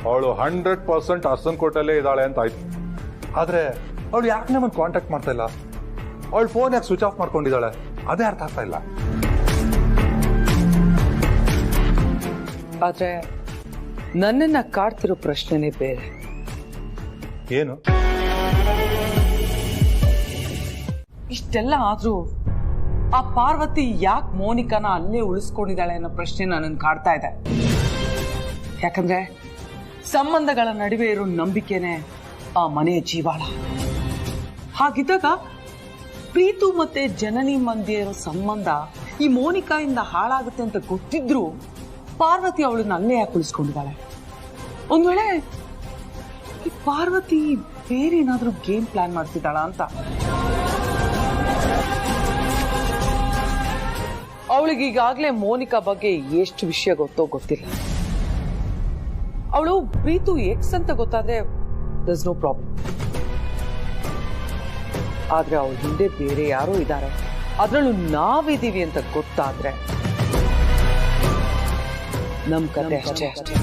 ಅವಳು 100% ಅರಸನಕೋಟೆಲ್ಲೇ ಇದ್ದಾಳೆ ಅಂತ ಆಯ್ತು. ಆದ್ರೆ ಅವಳು ಯಾಕೆ ನಮ್ಮನ್ನು ಕಾಂಟ್ಯಾಕ್ಟ್ ಮಾಡ್ತಾ ಇಲ್ಲ? ಅವಳು ಫೋನ್ ಯಾಕೆ ಸ್ವಿಚ್ ಆಫ್ ಮಾಡ್ಕೊಂಡಿದ್ದಾಳೆ? ಅದೇ ಅರ್ಥ ಆಗ್ತಾ ಇಲ್ಲ. ಆದ್ರೆ ನನ್ನನ್ನ ಕಾಡ್ತಿರೋ ಪ್ರಶ್ನೆನೇ ಬೇರೆ. ಏನು? ಇಷ್ಟೆಲ್ಲ ಆದ್ರೂ ಆ ಪಾರ್ವತಿ ಯಾಕೆ ಮೋನಿಕಾನ ಅಲ್ಲೇ ಉಳಿಸ್ಕೊಂಡಿದ್ದಾಳೆ ಅನ್ನೋ ಪ್ರಶ್ನೆ ನನ್ನನ್ನು ಕಾಡ್ತಾ ಇದೆ. ಯಾಕಂದ್ರೆ ಸಂಬಂಧಗಳ ನಡುವೆ ಇರೋ ನಂಬಿಕೆನೆ ಆ ಮನೆಯ ಜೀವಾಳ. ಹಾಗಿದ್ದಾಗ ಪ್ರೀತು ಮತ್ತೆ ಜನನಿ ಮಧ್ಯೆ ಇರೋ ಸಂಬಂಧ ಈ ಮೋನಿಕಾಯಿಂದ ಹಾಳಾಗುತ್ತೆ ಅಂತ ಗೊತ್ತಿದ್ರು ಪಾರ್ವತಿ ಅವಳನ್ನ ಅಲ್ಲೇ ಯಾಕೆ ಉಳಿಸ್ಕೊಂಡಿದ್ದಾಳೆ? ಒಂದ್ ವೇಳೆ ಈ ಪಾರ್ವತಿ ಬೇರೆ ಏನಾದ್ರೂ ಗೇಮ್ ಪ್ಲಾನ್ ಮಾಡ್ತಿದ್ದಾಳ ಅಂತ. ಅವಳಿಗೆ ಈಗಾಗ್ಲೇ ಮೋನಿಕಾ ಬಗ್ಗೆ ಎಷ್ಟು ವಿಷಯ ಗೊತ್ತೋ ಗೊತ್ತಿಲ್ಲ. ಅವಳು ಪ್ರೀತು ಎಕ್ಸ್ ಅಂತ ಗೊತ್ತಾದ್ರೆ ದರ್ಸ್ ನೋ ಪ್ರಾಬ್ಲಮ್. ಆದ್ರೆ ಅವಳ ಹಿಂದೆ ಬೇರೆ ಯಾರೋ ಇದ್ದಾರೆ, ಅದ್ರಲ್ಲೂ ನಾವಿದೀವಿ ಅಂತ ಗೊತ್ತಾದ್ರೆ ನಮ್ ಕತೆ ಅಷ್ಟೇ ಅಷ್ಟೇ.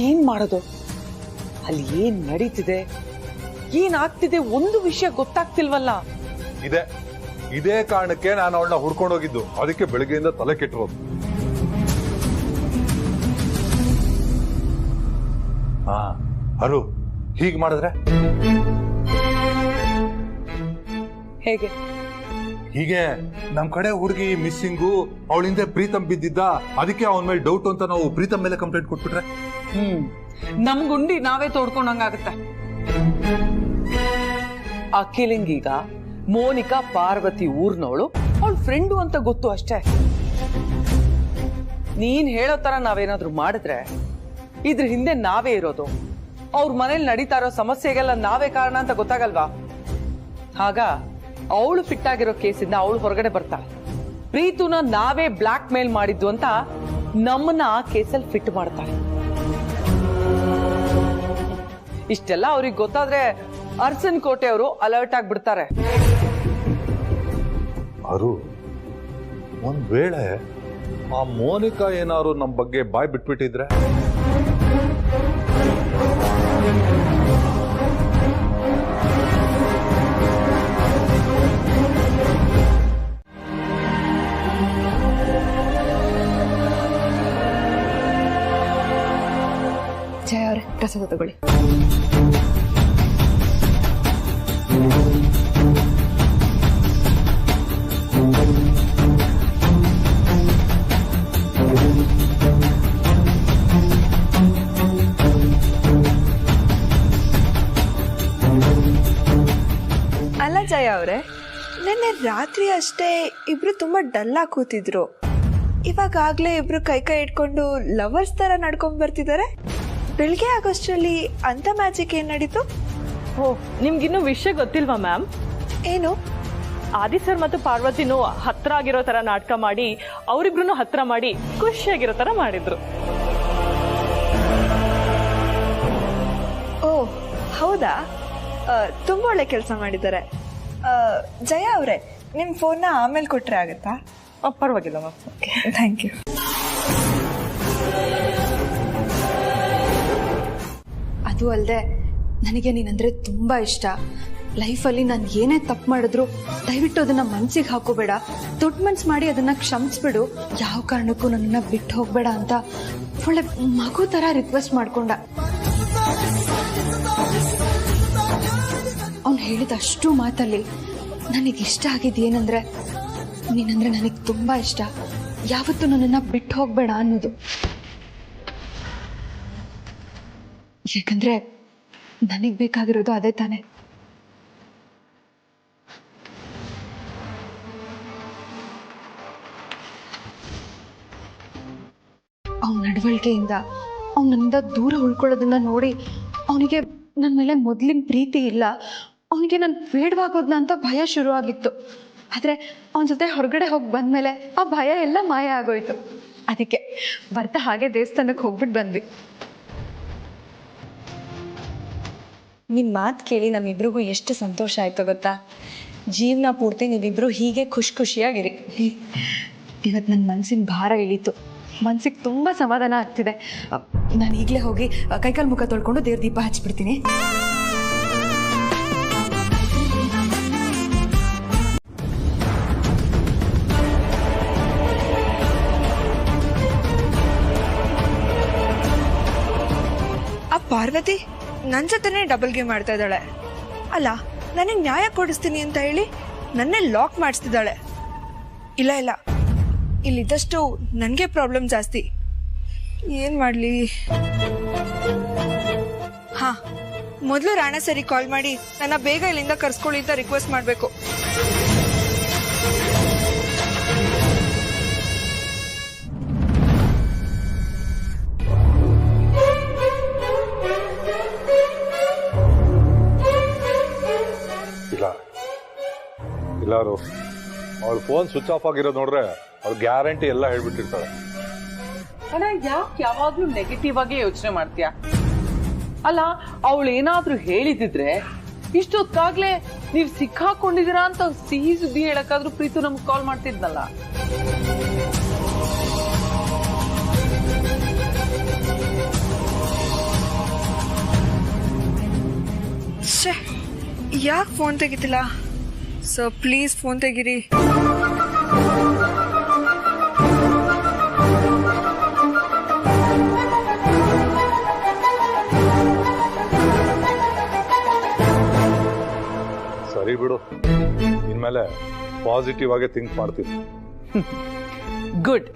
ಏನ್ ಮಾಡೋದು? ಅಲ್ಲಿ ಏನ್ ನಡೀತಿದೆ, ಏನಾಗ್ತಿದೆ, ಒಂದು ವಿಷಯ ಗೊತ್ತಾಗ್ತಿಲ್ವಲ್ಲ. ಇದೇ ಕಾರಣಕ್ಕೆ ನಾನು ಅವಳನ್ನ ಹುಡ್ಕೊಂಡು ಹೋಗಿದ್ದು. ಅದಕ್ಕೆ ಬೆಳಗ್ಗೆಯಿಂದ ತಲೆ ಕೆಟ್ಟಿರೋದು. ಅರು ಹೀಗ್ ಮಾಡಿದ್ರೆ ಹೇಗೆ? ಹೀಗೆ ನಮ್ ಕಡೆ ಹುಡುಗಿ ಮಿಸ್ಸಿಂಗು, ಅವಳಿಂದ ಪ್ರೀತಮ್ ಬಿದ್ದಿದ್ದ, ಅದಕ್ಕೆ ಅವನ ಮೇಲೆ ಡೌಟ್ ಅಂತ ನಾವು ಪ್ರೀತಮ್ ಮೇಲೆ ಕಂಪ್ಲೇಂಟ್ ಕೊಟ್ಬಿಟ್ರೆ ನಮ್ ಗುಂಡಿ ನಾವೇ ತೋಡ್ಕೊಂಡಂಗಾಗತ್ತೆ. ಅಖಿಲಿಂಗೀಗ ಮೋನಿಕಾ ಪಾರ್ವತಿ ಊರ್ನವಳು, ಅವಳ ಫ್ರೆಂಡು ಅಂತ ಗೊತ್ತು ಅಷ್ಟೇ. ನೀನ್ ಹೇಳೋ ತರ ನಾವೇನಾದ್ರೂ ಮಾಡಿದ್ರೆ ಇದ್ರ ಹಿಂದೆ ನಾವೇ ಇರೋದು, ಅವ್ರ ಮನೇಲಿ ನಡೀತಾ ಇರೋ ಸಮಸ್ಯೆಗೆಲ್ಲ ನಾವೇ ಕಾರಣ ಅಂತ ಗೊತ್ತಾಗಲ್ವಾ? ಆಗ ಅವಳು ಫಿಟ್ ಆಗಿರೋ ಕೇಸಿಂದ ಅವಳು ಹೊರಗಡೆ ಬರ್ತಾಳೆ. ಪ್ರೀತುನ ನಾವೇ ಬ್ಲಾಕ್ ಮೇಲ್ ಮಾಡಿದ್ದು ಅಂತ ನಮ್ಮನ್ನ ಆ ಕೇಸಲ್ಲಿ ಫಿಟ್ ಮಾಡ್ತಾಳೆ. ಇಷ್ಟೆಲ್ಲ ಅವ್ರಿಗೆ ಗೊತ್ತಾದ್ರೆ ಅರ್ಸನ್ ಕೋಟೆ ಅವರು ಅಲರ್ಟ್ ಆಗ್ಬಿಡ್ತಾರೆ. ಅರು ಒಂದ್ ವೇಳೆ ಆ ಮೋನಿಕಾ ಏನಾದ್ರು ನಮ್ ಬಗ್ಗೆ ಬಾಯ್ ಬಿಟ್ಬಿಟ್ಟಿದ್ರೆ? ಜಯ ಅವರೇ, ಪ್ರಸಾದ ತಗೊಳ್ಳಿ. ಅಲ್ಲ ಜಯ ಅವರೇ, ನಿನ್ನೆ ರಾತ್ರಿ ಅಷ್ಟೇ ಇಬ್ರು ತುಂಬಾ ಡಲ್ ಆಗಿ ಕೂತಿದ್ರು. ಇವಾಗಲೇ ಇಬ್ರು ಕೈ ಕೈ ಇಟ್ಕೊಂಡು ಲವರ್ಸ್ ತರ ನಡ್ಕೊಂಡ್ ಬರ್ತಿದ್ದಾರೆ. ಬೆಳಿಗ್ಗೆ ಆಗೋಷ್ಟರಲ್ಲಿ ಅಂತ ಮ್ಯಾಜಿಕ್ ಏನ್ ನಡೀತು? ಓ, ನಿಮ್ಗಿನ್ನೂ ವಿಷಯ ಗೊತ್ತಿಲ್ವಾ ಮ್ಯಾಮ್? ಏನು? ಆದಿ ಸರ್ ಮತ್ತು ಪಾರ್ವತಿನೂ ಹತ್ರ ಆಗಿರೋ ತರ ನಾಟಕ ಮಾಡಿ ಅವರಿಬ್ರು ಹತ್ರ ಮಾಡಿ ಖುಷಿಯಾಗಿರೋ ತರ ಮಾಡಿದ್ರು. ಓ ಹೌದಾ? ತುಂಬಾ ಒಳ್ಳೆ ಕೆಲಸ ಮಾಡಿದ್ದಾರೆ. ಜಯ ಅವರೇ, ನಿಮ್ಮ ಫೋನ್ನ ಆಮೇಲೆ ಕೊಟ್ರೆ ಆಗುತ್ತಾ? ಪರವಾಗಿಲ್ಲ ಮ್ಯಾಮ್. Okay, thank you. ಅದು ಅಲ್ಲದೆ ನನಗೆ ನೀನಂದ್ರೆ ತುಂಬ ಇಷ್ಟ. ಲೈಫಲ್ಲಿ ನಾನು ಏನೇ ತಪ್ಪು ಮಾಡಿದ್ರು ದಯವಿಟ್ಟು ಅದನ್ನ ಮನ್ಸಿಗೆ ಹಾಕೋಬೇಡ, ದೊಡ್ಡ ಮನ್ಸು ಮಾಡಿ ಅದನ್ನ ಕ್ಷಮಿಸ್ಬಿಡು, ಯಾವ ಕಾರಣಕ್ಕೂ ನನ್ನನ್ನ ಬಿಟ್ಟು ಹೋಗ್ಬೇಡ ಅಂತ ಒಳ್ಳೆ ಮಗು ಥರ ರಿಕ್ವೆಸ್ಟ್ ಮಾಡ್ಕೊಂಡ. ಅವ್ನು ಹೇಳಿದ ಅಷ್ಟು ಮಾತಲ್ಲಿ ನನಗಿಷ್ಟ ಆಗಿದ್ದೇನೆಂದ್ರೆ ನೀನಂದ್ರೆ ನನಗೆ ತುಂಬ ಇಷ್ಟ, ಯಾವತ್ತೂ ನನ್ನನ್ನ ಬಿಟ್ಟು ಹೋಗ್ಬೇಡ ಅನ್ನೋದು. ಯಾಕಂದ್ರೆ ನನಗೆ ಬೇಕಾಗಿರೋದು ಅದೇ ತಾನೆ. ಅವನ ನಡವಳಿಕೆಯಿಂದ ಅವ್ನು ನನ್ನಿಂದ ದೂರ ಉಳ್ಕೊಳ್ಳೋದನ್ನ ನೋಡಿ ಅವನಿಗೆ ನನ್ನ ಮೇಲೆ ಮೊದಲಿನ ಪ್ರೀತಿ ಇಲ್ಲ, ಅವನಿಗೆ ನಾನು ಬೇಡವಾಗೋದ್ನ ಅಂತ ಭಯ ಶುರು ಆಗಿತ್ತು. ಆದರೆ ಅವನ ಜೊತೆ ಹೊರಗಡೆ ಹೋಗಿ ಬಂದಮೇಲೆ ಆ ಭಯ ಎಲ್ಲ ಮಾಯ ಆಗೋಯ್ತು. ಅದಕ್ಕೆ ಬರ್ತಾ ಹಾಗೆ ದೇವಸ್ಥಾನಕ್ಕೆ ಹೋಗ್ಬಿಟ್ಟು ಬಂದ್ವಿ. ನಿಮ್ಮ ಮಾತು ಕೇಳಿ ನಮ್ಮಿಬ್ರಿಗೂ ಎಷ್ಟು ಸಂತೋಷ ಆಯ್ತು ಗೊತ್ತಾ? ಜೀವನ ಪೂರ್ತಿ ನೀವಿಬ್ರು ಹೀಗೆ ಖುಷಿಯಾಗಿರಿ. ಇವತ್ತು ನನ್ನ ಮನಸ್ಸಿನ ಭಾರ ಇಳೀತು, ಮನಸ್ಸಿಗೆ ತುಂಬ ಸಮಾಧಾನ ಆಗ್ತಿದೆ. ನಾನು ಈಗಲೇ ಹೋಗಿ ಕೈಕಾಲು ಮುಖ ತೊಳ್ಕೊಂಡು ದೇವ್ರ ದೀಪ ಹಚ್ಬಿಡ್ತೀನಿ. ಆ ಪಾರ್ವತಿ ನನ್ನ ಜೊತೆನೇ ಡಬಲ್ ಗೇಮ್ ಮಾಡ್ತಾ ಇದ್ದಾಳೆ. ಅಲ್ಲ, ನನಗೆ ನ್ಯಾಯ ಕೊಡಿಸ್ತೀನಿ ಅಂತ ಹೇಳಿ ನನ್ನೇ ಲಾಕ್ ಮಾಡಿಸ್ತಿದ್ದಾಳೆ. ಇಲ್ಲ, ಇಲ್ಲಿದ್ದಷ್ಟು ನನಗೆ ಪ್ರಾಬ್ಲಮ್ ಜಾಸ್ತಿ. ಏನು ಮಾಡಲಿ? ಹಾಂ, ಮೊದಲು ರಾಣಾ ಸರಿ ಕಾಲ್ ಮಾಡಿ ನನ್ನ ಬೇಗ ಇಲ್ಲಿಂದ ಕರ್ಸ್ಕೊಳ್ಳಿ ಅಂತ ರಿಕ್ವೆಸ್ಟ್ ಮಾಡಬೇಕು. ಇಲ್ಲಾರು ಅವಳ ಫೋನ್ ಸ್ವಿಚ್ ಆಫ್ ಆಗಿರೋದು ನೋಡ್ರೆ ಅವ್ಳು ಗ್ಯಾರಂಟಿ ಎಲ್ಲ ಹೇಳ್ಬಿಟ್ಟಿರ್ತಾಳೆ. ಅಣ್ಣ ಯಾಕೆ ಯಾವಾಗ್ಲೂ ನೆಗೆಟಿವ್ ಆಗಿ ಯೋಚನೆ ಮಾಡ್ತೀಯ? ಅಲ್ಲ ಅವಳು ಏನಾದ್ರೂ ಹೇಳಿದಿದ್ರೆ ಇಷ್ಟೊತ್ತಾಗ್ಲೇ ನೀವ್ ಸಿಕ್ಕಾಕೊಂಡಿದೀರಾ ಅಂತ ಸಿಹಿ ಸುದ್ದಿ ಹೇಳಕ್ಕಾದ್ರೂ ಪ್ರೀತು ನಮ್ಗೆ ಕಾಲ್ ಮಾಡ್ತಿದ್ನಲ್ಲ. ಯಾಕೆ ಫೋನ್ ತೆಗಿತಿಲ್ಲ? ಸೊ ಪ್ಲೀಸ್ ಫೋನ್ ತೆಗಿರಿ. ಸರಿ ಬಿಡು, ಇನ್ಮೇಲೆ ಪಾಸಿಟಿವ್ ಆಗಿ ಥಿಂಕ್ ಮಾಡ್ತೀನಿ. ಗುಡ್.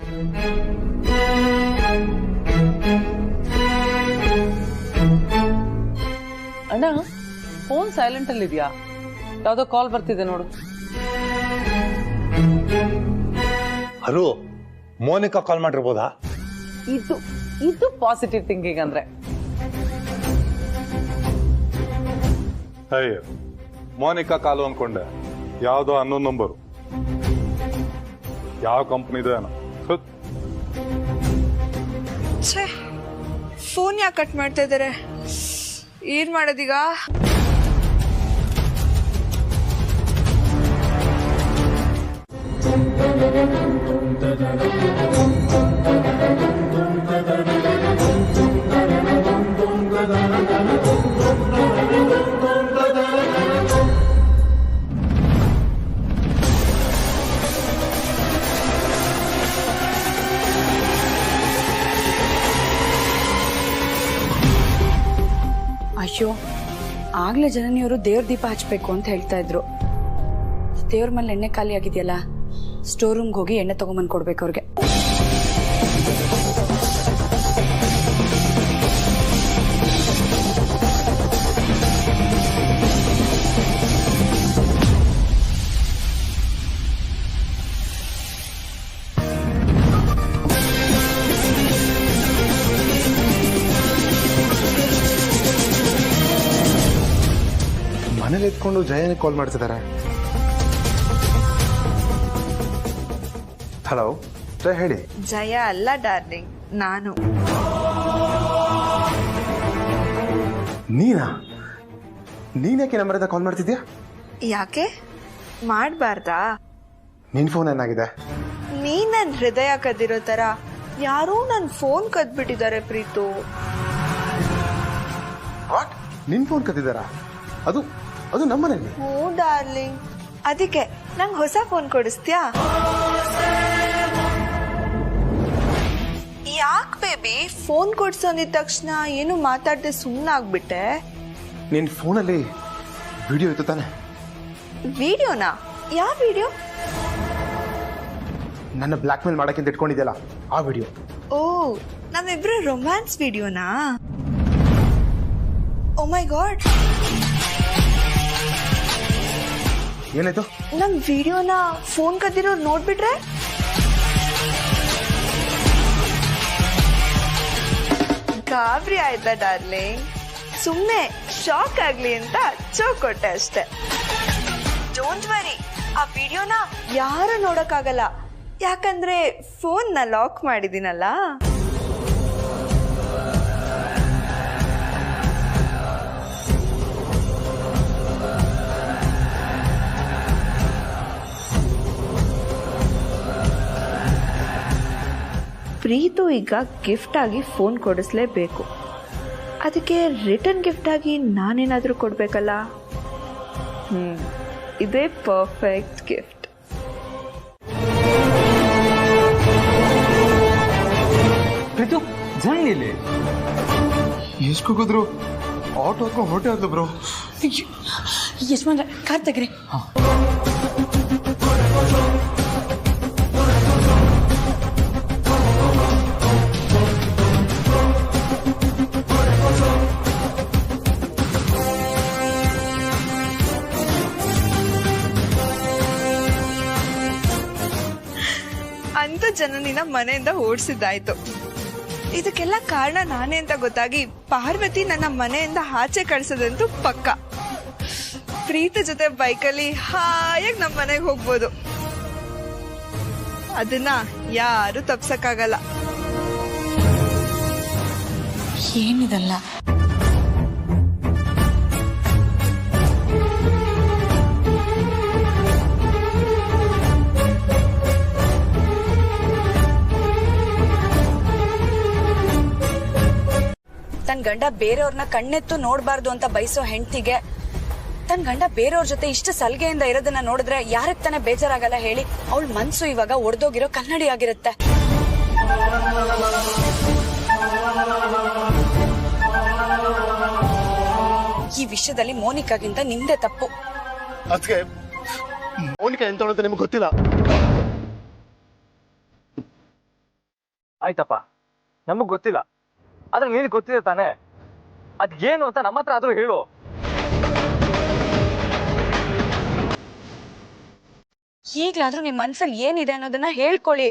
ಅಣ್ಣ ಫೋನ್ ಸೈಲೆಂಟ್ ಅಲ್ಲಿ ಇದೆಯಾ? ಯಾವ್ದೋ ಕಾಲ್ ಬರ್ತಿದೆ ನೋಡು. ಹಲೋ, ಮೋನಿಕಾ ಕಾಲ್ ಮಾಡಿರ್ಬೋದಾ? ಇದು ಪಾಸಿಟಿವ್ ಥಿಂಕಿಂಗ್ ಅಂದ್ರೆ. ಅಯ್ಯ, ಮೋನಿಕಾ ಕಾಲು ಅನ್ಕೊಂಡೆ, ಯಾವ್ದೋ ಅನ್ನೊಂದು ನಂಬರು. ಯಾವ ಕಂಪ್ನಿದು ಏನೋ. ಫೋನ್ ಯಾಕೆ ಕಟ್ ಮಾಡ್ತಾ ಇದ್ದಾರೆ? ಏನ್ ಮಾಡೋದೀಗ? ಅಯ್ಯೋ, ಆಗ್ಲೇ ಜನನಿಯವರು ದೇವ್ರ ದೀಪ ಹಚ್ಬೇಕು ಅಂತ ಹೇಳ್ತಾ ಇದ್ರು. ದೇವ್ರ ಮೇಲೆ ಎಣ್ಣೆ ಖಾಲಿ ಆಗಿದೆಯಲ್ಲ, ಸ್ಟೋರ್ ರೂಮ್ಗೆ ಹೋಗಿ ಎಣ್ಣೆ ತಗೊಂಬಂದ್ ಕೊಡ್ಬೇಕು ಅವ್ರಿಗೆ. ಮನೇಲಿ ಎತ್ಕೊಂಡು ಜಯನಿಗೆ ಕಾಲ್ ಮಾಡ್ತಿದ್ದಾರೆ. ಹಲೋ ಜಯ, ಹೇಳಿ. ಜಯ ಅಲ್ಲ ಡಾರ್ಲಿಂಗ್, ನಾನು. ನೀನ್ಯಾಕೆ ನಂಬರಿಂದ ಕಾಲ್ ಮಾಡ್ತಿದ್ಯಾ? ಯಾಕೆ ಮಾಡಬಾರ್ದಾ? ನಿನ್ ಫೋನ್ ಏನಾಗಿದೆ? ನೀನ್ ನನ್ ಹೃದಯ ಕದ್ದಿರೋ ತರ ಯಾರೋ ನನ್ ಫೋನ್ ಕದ್ಬಿಟ್ಟಿದ್ದಾರೆ ಪ್ರೀತು. ನಿನ್ ಫೋನ್ ಕದ್ದಿದಾರ? ಅದು ನಮ್ಮನೇಲಿ. ಹ್ಞೂ ಡಾರ್ಲಿಂಗ್, ಅದಕ್ಕೆ ನಂಗೆ ಹೊಸ ಫೋನ್ ಕೊಡಿಸ್ತೀಯಾ? ಯಾಕೆ ಬೇಬಿ ಫೋನ್ ಕೊಡ್ಸೋ ಅಂದಿದ ತಕ್ಷಣ ಏನು ಮಾತಾಡದೆ ಸುಮ್ಮನಾಗ್ಬಿಟ್ಟೆ? ನಿನ್ ಫೋನಲ್ಲಿ ವಿಡಿಯೋ ಇತ್ತು ತಾನೆ? ವಿಡಿಯೋನಾ? ಯಾವ ವಿಡಿಯೋ? ನನ್ನ ಬ್ಲ್ಯಾಕ್ ಮೇಲ್ ಮಾಡಕ್ಕಿಂತ ಇಟ್ಕೊಂಡಿದ್ಯಲ್ಲ ಆ ವಿಡಿಯೋ. ಓ, ನಮ್ಮಿಬ್ರು ರೊಮ್ಯಾನ್ಸ್ ವಿಡಿಯೋನಾ? ಓ ಮೈ ಗಾಡ್, ಏನಾಯ್ತು? ನಮ್ ವಿಡಿಯೋನ ಫೋನ್ ಕದ್ದಿರೋರು ನೋಡ್ಬಿಟ್ರೆ? ಗಾಬರಿ ಆಯ್ತಾ ಡಾರ್ಲಿಂಗ್? ಸುಮ್ಮನೆ ಶಾಕ್ ಆಗ್ಲಿ ಅಂತ ಚೋಕ್ ಕೊಟ್ಟೆ ಅಷ್ಟೆ. ಡೋಂಟ್ ವರಿ, ಆ ವಿಡಿಯೋನ ಯಾರು ನೋಡಕ್ಕಾಗಲ್ಲ, ಯಾಕಂದ್ರೆ ಫೋನ್ ನ ಲಾಕ್ ಮಾಡಿದೀನಲ್ಲ. ಪ್ರೀತು ಈಗ ಗಿಫ್ಟ್ ಆಗಿ ಫೋನ್ ಕೊಡಿಸ್ಲೇಬೇಕು. ಅದಕ್ಕೆ ರಿಟರ್ನ್ ಗಿಫ್ಟ್ ಆಗಿ ನಾನೇನಾದ್ರೂ ಕೊಡ್ಬೇಕಲ್ಲ. ಇದೇ ಪರ್ಫೆಕ್ಟ್ ಗಿಫ್ಟ್. ಪ್ರೀತು ಜಂಗಿಲಿ ಎಷ್ಟು ಕೂಗಿದ್ರು ಆಟೋ ಹತ್ಕೊಂಡು ಹೊಟ್ಟೆ ಆದ್ಲು ಬ್ರೋ. ಯಜಮಾನ್ರೆ, ಕಾರ್ ತೆಗ್ರಿ. ಅಂತ ಜನನಿನ ಮನೆಯಿಂದ ಓಡಿಸಿದ್ದಾಯ್ತು. ಇದಕ್ಕೆಲ್ಲ ಕಾರಣ ನಾನೇ ಅಂತ ಗೊತ್ತಾಗಿ ಪಾರ್ವತಿ ನನ್ನ ಮನೆಯಿಂದ ಆಚೆ ಕಳ್ಸೋದಂತೂ ಪಕ್ಕ. ಪ್ರೀತ ಜೊತೆ ಬೈಕಲ್ಲಿ ಹಾಯಾಗಿ ನಮ್ಮ ಮನೆಗೆ ಹೋಗ್ಬೋದು. ಅದನ್ನ ಯಾರು ತಪ್ಸಕ್ಕಾಗಲ್ಲ. ಏನಿದಲ್ಲ? ತನ್ ಗಂಡ ಬೇರೆಯವ್ರನ್ನ ಕಣ್ಣೆತ್ತು ನೋಡ್ಬಾರ್ದು ಅಂತ ಬಯಸೋ ಹೆಂಡತಿಗೆ ತನ್ ಗಂಡ ಬೇರೆಯವ್ರ ಜೊತೆ ಇಷ್ಟು ಸಲಿಗೆಯಿಂದ ಇರೋದನ್ನ ನೋಡಿದ್ರೆ ಯಾರಕ್ ತಾನೇ ಬೇಜಾರಾಗಲ್ಲ ಹೇಳಿ? ಅವಳ ಮನ್ಸು ಇವಾಗ ಒಡೆದೋಗಿರೋ ಕನ್ನಡಿ ಆಗಿರುತ್ತೆ. ಈ ವಿಷಯದಲ್ಲಿ ಮೋನಿಕಾಗಿಂತ ನಿಂದೆ ತಪ್ಪು. ಅದಕ್ಕೆ ಮೋನಿಕಾ ಎಂತ ಅಂತ ನಿಮ್ಗೆ ಗೊತ್ತಿಲ್ಲ. ಆಯ್ತಪ್ಪ, ನಮಗ್ ಗೊತ್ತಿಲ್ಲ, ಆದ್ರೆ ನೀನ್ ಗೊತ್ತಿದೆ ತಾನೆ. ಅದೇನು ಅಂತ ನಮ್ಮ ಹತ್ರ ಆದ್ರೂ ಹೇಳು. ಈಗ್ಲಾದ್ರೂ ನಿಮ್ ಮನ್ಸಲ್ಲಿ ಏನಿದೆ ಅನ್ನೋದನ್ನ ಹೇಳ್ಕೊಳ್ಳಿ.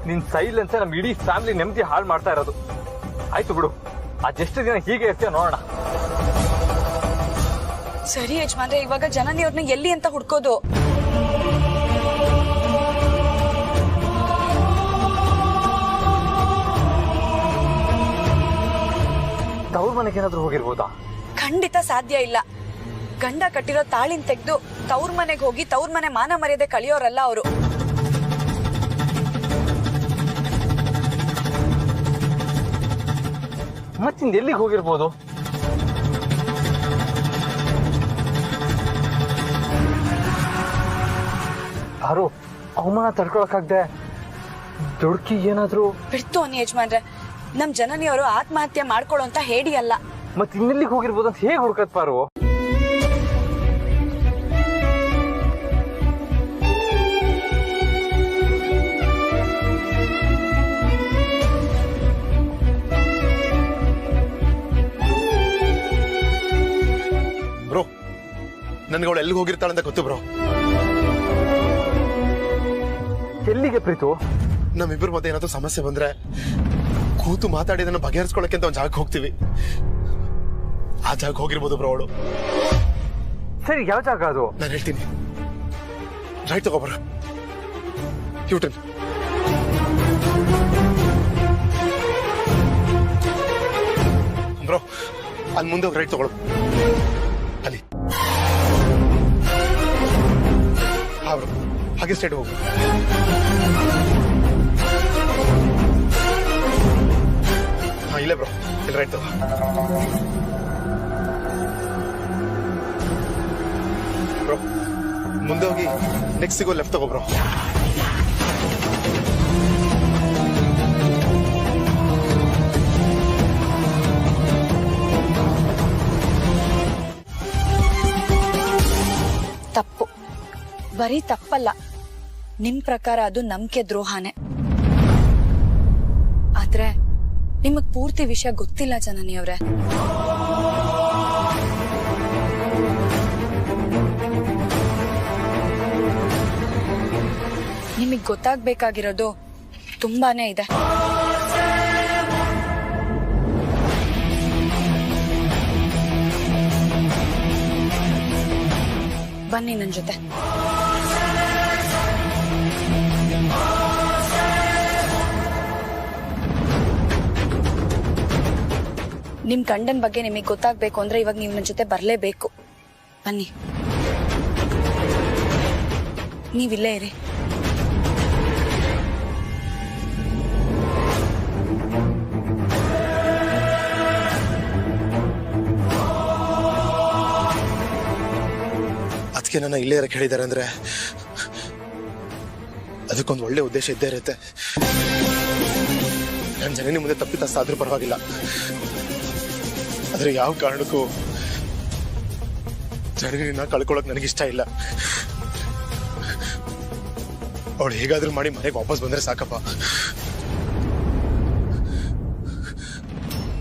ನಿನ್ ಸೈಲೆನ್ಸ್ ನಮ್ ಇಡೀ ಫ್ಯಾಮಿಲಿ ನೆಮ್ಮದಿ ಹಾಳು ಮಾಡ್ತಾ ಇರೋದು. ಆಯ್ತು ಬಿಡು, ಅದೆಷ್ಟು ದಿನ ಹೀಗೆ ಇರ್ತೀಯ ನೋಡೋಣ. ಸರಿ ಯಜಮಾನ್ರೆ, ಇವಾಗ ಜನನಿ ಅವ್ರನ್ನ ಎಲ್ಲಿ ಅಂತ ಹುಡ್ಕೋದು? ತವ್ರ ಮನೆಗೆ ಏನಾದ್ರು ಹೋಗಿರ್ಬೋದಾ? ಖಂಡಿತ ಸಾಧ್ಯ ಇಲ್ಲ. ಗಂಡ ಕಟ್ಟಿರೋ ತಾಳಿನ ತೆಗೆದು ತವ್ರ ಮನೆಗೆ ಹೋಗಿ ತವ್ರ ಮನೆ ಮಾನ ಮರ್ಯಾದೆ ಕಳಿಯೋರಲ್ಲ ಅವರು. ಮತ್ತಿಂದ ಎಲ್ಲಿಗೆ ಹೋಗಿರ್ಬೋದು? ಯಾರು ಅವಮಾನ ತಡ್ಕೊಳಕ್ಕಾಗ್ದೆ ದುಡ್ಕಿ ಏನಾದ್ರು ಬಿಡ್ತು ಅನ್ನಿ ಯಜಮಾನ್ರೆ. ನಮ್ ಜನನಿಯವರು ಆತ್ಮಹತ್ಯೆ ಮಾಡ್ಕೊಳ್ಳೋ ಅಂತ ಹೇಳಿ ಅಲ್ಲ. ಮತ್ ಇನ್ನೆಲ್ಲಿಗೆ ಹೋಗಿರ್ಬೋದು ಅಂತ ಹೇಗೆ ಹುಡ್ಕತ್ ಪಾರು? ಬ್ರೋ, ನನ್ಗೆ ಅವಳು ಎಲ್ಲಿಗೆ ಹೋಗಿರ್ತಾಳೆ ಅಂತ ಗೊತ್ತು ಬ್ರೋ. ಎಲ್ಲಿಗೆ ಪ್ರೀತು? ನಮ್ಮಿಬ್ಬರ ಮಧ್ಯೆ ಏನಾದ್ರು ಸಮಸ್ಯೆ ಬಂದ್ರೆ ಕೂತು ಮಾತಾಡಿ ಅದನ್ನ ಬಗೆಹರಿಸ್ಕೊಳಕ್ಕೆ ಅಂತ ಒಂದ್ ಜಾಗಕ್ಕೆ ಹೋಗ್ತೀವಿ. ಆ ಜಾಗ ಹೋಗಿರ್ಬೋದು ಬ್ರೋ ಅವಳು. ಸರಿ, ಯಾವ ಜಾಗ ಅದು? ನಾನು ಹೇಳ್ತೀನಿ. Right ತಗೋಬ್ರ, U-turn. ಬ್ರೋ, ಅಲ್ಲಿ ಮುಂದೆ ಹೋಗಿ ರೈಟ್ ತಗೊಳ್ಳೋದು. ಅಲ್ಲಿ ಹಾ ಬ್ರೋ, ಹಾಗೆ ಸ್ಟ್ರೈಟ್ ಹೋಗು. ಹಾ, ಇಲ್ಲೇ ಬ್ರೋ, ಇಲ್ಲಿ ರೈಟ್ ತಗೋ. ಬ್ರೋ, ಮುಂದೆ ಹೋಗಿ ನೆಕ್ಸ್ಟ್ ಸಿಗೋ ಲೆಫ್ಟ್ ತಗೋ ಬ್ರೋ. ತಪ್ಪು, ಬರೀ ತಪ್ಪಲ್ಲ, ನಿಮ್ ಪ್ರಕಾರ ಅದು ನಂಬಿಕೆ ದ್ರೋಹನೇ. ಆದ್ರೆ ನಿಮಗ್ ಪೂರ್ತಿ ವಿಷಯ ಗೊತ್ತಿಲ್ಲ ಜನನಿಯವ್ರೆ. ನಿಮಗ್ ಗೊತ್ತಾಗ್ಬೇಕಾಗಿರೋದು ತುಂಬಾನೇ ಇದೆ. ಬನ್ನಿ ನನ್ ಜೊತೆ. ನಿಮ್ ಗಂಡನ್ ಬಗ್ಗೆ ನಿಮಗೆ ಗೊತ್ತಾಗ್ಬೇಕು ಅಂದ್ರೆ ಇವಾಗ ನೀವು ನನ್ನ ಜೊತೆ ಬರ್ಲೇಬೇಕು. ಬನ್ನಿ, ನೀವಿಲ್ಲೇ ಇರಿ. ಅದಕ್ಕೆ ನನ್ನ ಇಲ್ಲೇ ಇರಕ್ಕೆ ಹೇಳಿದ್ದಾರೆ ಅಂದ್ರೆ ಅದಕ್ಕೊಂದು ಒಳ್ಳೆ ಉದ್ದೇಶ ಇದ್ದೇ ಇರುತ್ತೆ. ನನ್ನ ಜನನಿ ಮುಂದೆ ತಪ್ಪಿತಸ್ಥ ಆದ್ರೂ ಪರವಾಗಿಲ್ಲ, ಆದ್ರೆ ಯಾವ ಕಾರಣಕ್ಕೂ ಜನನಿನ ಕಳ್ಕೊಳಕ್ ನನಗಿಷ್ಟ ಇಲ್ಲ. ಅವಳು ಹೇಗಾದ್ರೂ ಮಾಡಿ ಮನೆಗೆ ವಾಪಸ್ ಬಂದ್ರೆ ಸಾಕಪ್ಪ.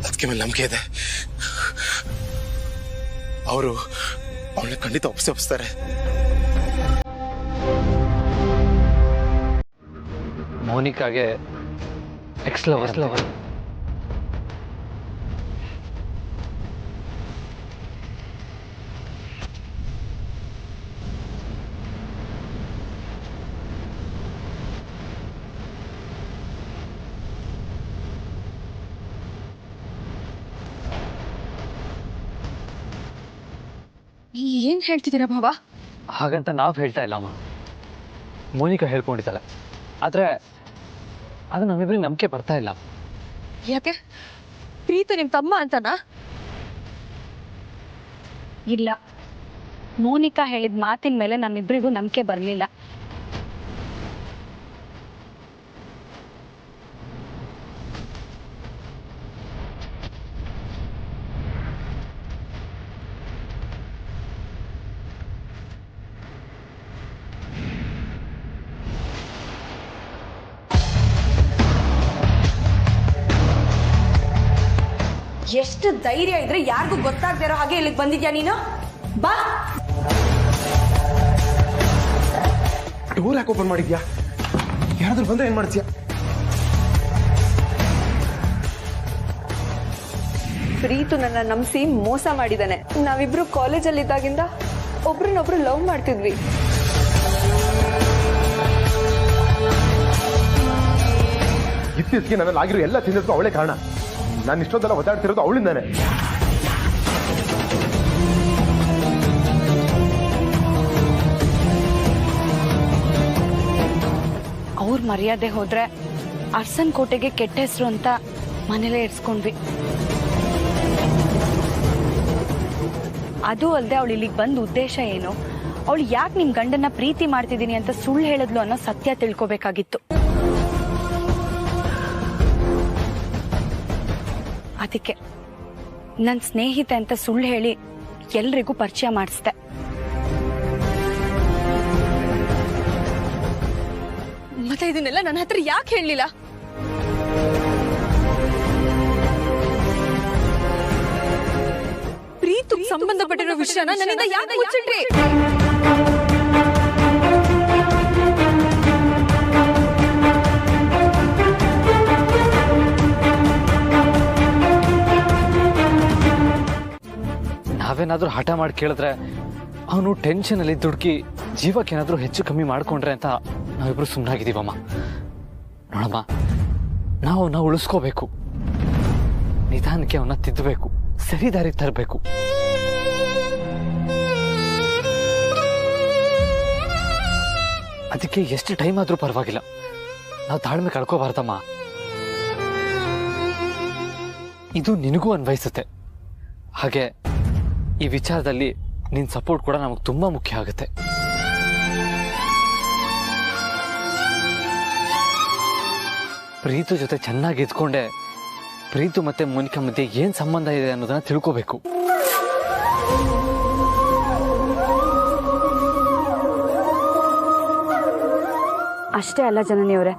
ಅದಕ್ಕೆ ಮೇಲೆ ನಂಬಿಕೆ ಇದೆ. ಅವರು ಅವಳನ್ನ ಖಂಡಿತ ಒಪ್ಪಿಸ್ತಾರೆ. ಮೌನಿಕಾಗೆ ಎಕ್ಸ್ ಲವರ್. ಏನ್ ಹೇಳ್ತಿದ್ದೀರಾ ಭಾವ? ಹಾಗಂತ ನಾವು ಹೇಳ್ತಾ ಇಲ್ಲ ಅಮ್ಮ, ಮೋನಿಕಾ ಹೇಳ್ಕೊಂಡಿದ್ದಾಳೆ. ಆದರೆ ಅದು ನಮ್ಮಿಬ್ಬರಿಗೆ ನಂಬಿಕೆ ಬರ್ತಾ ಇಲ್ಲ. ಯಾಕೆ? ಪ್ರೀತು ನಿಮ್ ತಮ್ಮ ಅಂತನಾ? ಇಲ್ಲ, ಮೋನಿಕಾ ಹೇಳಿದ ಮಾತಿನ ಮೇಲೆ ನಮ್ಮಿಬ್ಬರಿಗೂ ನಂಬಿಕೆ ಬರಲಿಲ್ಲ. ಎಷ್ಟು ಧೈರ್ಯ ಇದ್ರೆ ಯಾರಿಗೂ ಗೊತ್ತಾಗದೇ ಇರೋ ಹಾಗೆ ಇಲ್ಲಿಗೆ ಬಂದಿದ್ಯಾ ನೀನು? ಬಾ. ಡೋರ್ ಯಾಕೆ ಓಪನ್ ಮಾಡಿದ್ಯಾ? ಯಾರಾದ್ರೂ ಬಂದ್ರೆ ಏನ್ ಮಾಡ್ತೀಯಾ? ಪ್ರೀತು ನನ್ನ ನಂಬಿಸಿ ಮೋಸ ಮಾಡಿದಾನೆ. ನಾವಿಬ್ರು ಕಾಲೇಜಲ್ಲಿ ಇದ್ದಾಗಿಂದ ಒಬ್ರನ್ನೊಬ್ರು ಲವ್ ಮಾಡ್ತಿದ್ವಿ. ಇತ್ತೀಚೆಗೆ ನನ್ನಲ್ಲಿ ಆಗಿರೋ ಎಲ್ಲ ತಿನ್ನೋದಕ್ಕೂ ಅವಳೇ ಕಾರಣ. ನಾನು ಇಷ್ಟೊಂದೆಲ್ಲ ಒದ್ದಾಡ್ತಿರೋದು ಅವಳಿಂದಾನೆ. ಅವ್ರ ಮರ್ಯಾದೆ ಹೋದ್ರೆ ಅರ್ಸನ್ ಕೋಟೆಗೆ ಕೆಟ್ಟ ಹೆಸರು ಅಂತ ಮನೇಲೇ ಇರ್ಸ್ಕೊಂಡ್ವಿ. ಅದು ಅಲ್ಲದೆ ಅವಳು ಇಲ್ಲಿಗೆ ಬಂದ ಉದ್ದೇಶ ಏನು, ಅವಳು ಯಾಕೆ ನಿಮ್ ಗಂಡನ್ನ ಪ್ರೀತಿ ಮಾಡ್ತಿದ್ದೀನಿ ಅಂತ ಸುಳ್ಳು ಹೇಳಿದ್ಲು ಅನ್ನೋ ಸತ್ಯ ತಿಳ್ಕೊಬೇಕಾಗಿತ್ತು. ಅದಕ್ಕೆ ನನ್ನ ಸ್ನೇಹಿತೆ ಅಂತ ಸುಳ್ಳು ಹೇಳಿ ಎಲ್ರಿಗೂ ಪರಿಚಯ ಮಾಡಿಸ್ದೆ. ಮತ್ತೆ ಇದನ್ನೆಲ್ಲ ನನ್ನ ಹತ್ರ ಯಾಕೆ ಹೇಳಲಿಲ್ಲ? ಪ್ರೀತು ಸಂಬಂಧಪಟ್ಟಿರೋ ವಿಷಯನ ನನ್ನಿಂದ ಯಾಕೆ ಮುಚ್ಚಿಟ್ರಿ? ನಾವೇನಾದ್ರೂ ಹಠ ಮಾಡಿ ಕೇಳಿದ್ರೆ ಅವನು ಟೆನ್ಷನಲ್ಲಿ ದುಡುಕಿ ಜೀವಕ್ಕೇನಾದ್ರೂ ಹೆಚ್ಚು ಕಮ್ಮಿ ಮಾಡ್ಕೊಂಡ್ರೆ ಅಂತ ನಾವಿಬ್ರು ಸುಮ್ಮನಾಗಿದ್ದೀವಮ್ಮ. ನೋಡಮ್ಮ, ನಾವು ಅವನ್ನ ಉಳಿಸ್ಕೋಬೇಕು, ನಿಧಾನಕ್ಕೆ ಅವನ್ನ ತಿದ್ದಬೇಕು, ಸರಿ ದಾರಿಗೆ ತರಬೇಕು. ಅದಕ್ಕೆ ಎಷ್ಟು ಟೈಮ್ ಆದ್ರೂ ಪರವಾಗಿಲ್ಲ, ನಾವು ತಾಳ್ಮೆ ಕಳ್ಕೋಬಾರ್ದಮ್ಮ. ಇದು ನಿನಗೂ ಅನ್ವಯಿಸುತ್ತೆ. ಹಾಗೆ ಈ ವಿಚಾರದಲ್ಲಿ ನಿನ್ನ ಸಪೋರ್ಟ್ ಕೂಡ ನಮಗೆ ತುಂಬಾ ಮುಖ್ಯ ಆಗುತ್ತೆ. ಪ್ರೀತು ಜೊತೆ ಚೆನ್ನಾಗಿ ಇದ್ಕೊಂಡೆ ಪ್ರೀತು ಮತ್ತೆ ಮೋನಿಕಾ ಮಧ್ಯೆ ಏನ್ ಸಂಬಂಧ ಇದೆ ಅನ್ನೋದನ್ನ ತಿಳ್ಕೋಬೇಕು. ಅಷ್ಟೇ ಅಲ್ಲ ಜನನಿಯವರೇ,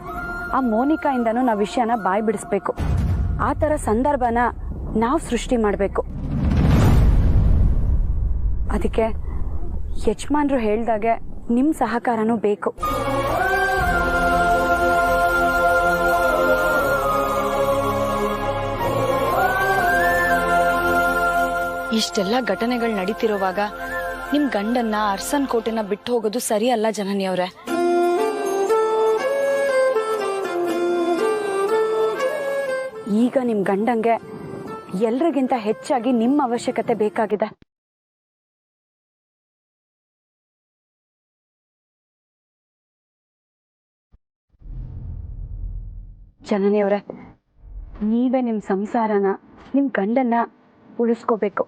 ಆ ಮೋನಿಕಾಯಿಂದನೂ ನಾವು ವಿಷಯನ ಬಾಯಿ ಬಿಡಿಸ್ಬೇಕು. ಆ ಥರ ಸಂದರ್ಭನ ನಾವು ಸೃಷ್ಟಿ ಮಾಡಬೇಕು. ಅದಕ್ಕೆ ಯಜಮಾನ್ರು ಹೇಳ್ದಾಗೆ ನಿಮ್ಮ ಸಹಕಾರನೂ ಬೇಕು. ಇಷ್ಟೆಲ್ಲ ಘಟನೆಗಳು ನಡೀತಿರುವಾಗ ನಿಮ್ ಗಂಡನ್ನ ಅರ್ಸನ್ ಕೋಟೆನ ಬಿಟ್ಟು ಹೋಗೋದು ಸರಿ ಅಲ್ಲ ಜನನಿಯವ್ರೆ. ಈಗ ನಿಮ್ ಗಂಡಂಗೆ ಎಲ್ರಿಗಿಂತ ಹೆಚ್ಚಾಗಿ ನಿಮ್ಮ ಅವಶ್ಯಕತೆ ಬೇಕಾಗಿದೆ. ಜನನಿಯವರೇ, ನೀವೇ ನಿಮ್ಮ ಸಂಸಾರನ, ನಿಮ್ಮ ಗಂಡನ್ನ ಉಳಿಸ್ಕೋಬೇಕು.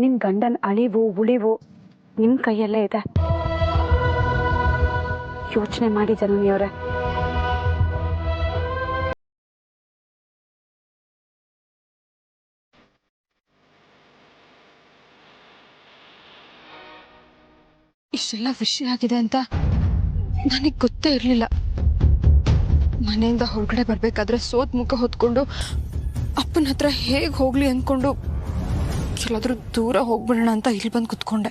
ನಿಮ್ಮ ಗಂಡನ ಅಳಿವು ಉಳಿವು ನಿಮ್ಮ ಕೈಯಲ್ಲೇ ಇದೆ. ಯೋಚನೆ ಮಾಡಿ ಜನನಿಯವರೇ. ಇಷ್ಟೆಲ್ಲ ವಿಷಯ ಆಗಿದೆ ಅಂತ ನನಗೆ ಗೊತ್ತೇ ಇರಲಿಲ್ಲ. ಮನೆಯಿಂದ ಹೊರಗಡೆ ಬರ್ಬೇಕಾದ್ರೆ ಸೋತ್ ಮುಖ ಹೊತ್ಕೊಂಡು ಅಪ್ಪನ ಹತ್ರ ಹೇಗೆ ಹೋಗ್ಲಿ ಅಂದ್ಕೊಂಡು ಎಲ್ಲಾದ್ರೂ ದೂರ ಹೋಗ್ಬಿಡೋಣ ಅಂತ ಇಲ್ಲಿ ಬಂದು ಕುತ್ಕೊಂಡೆ.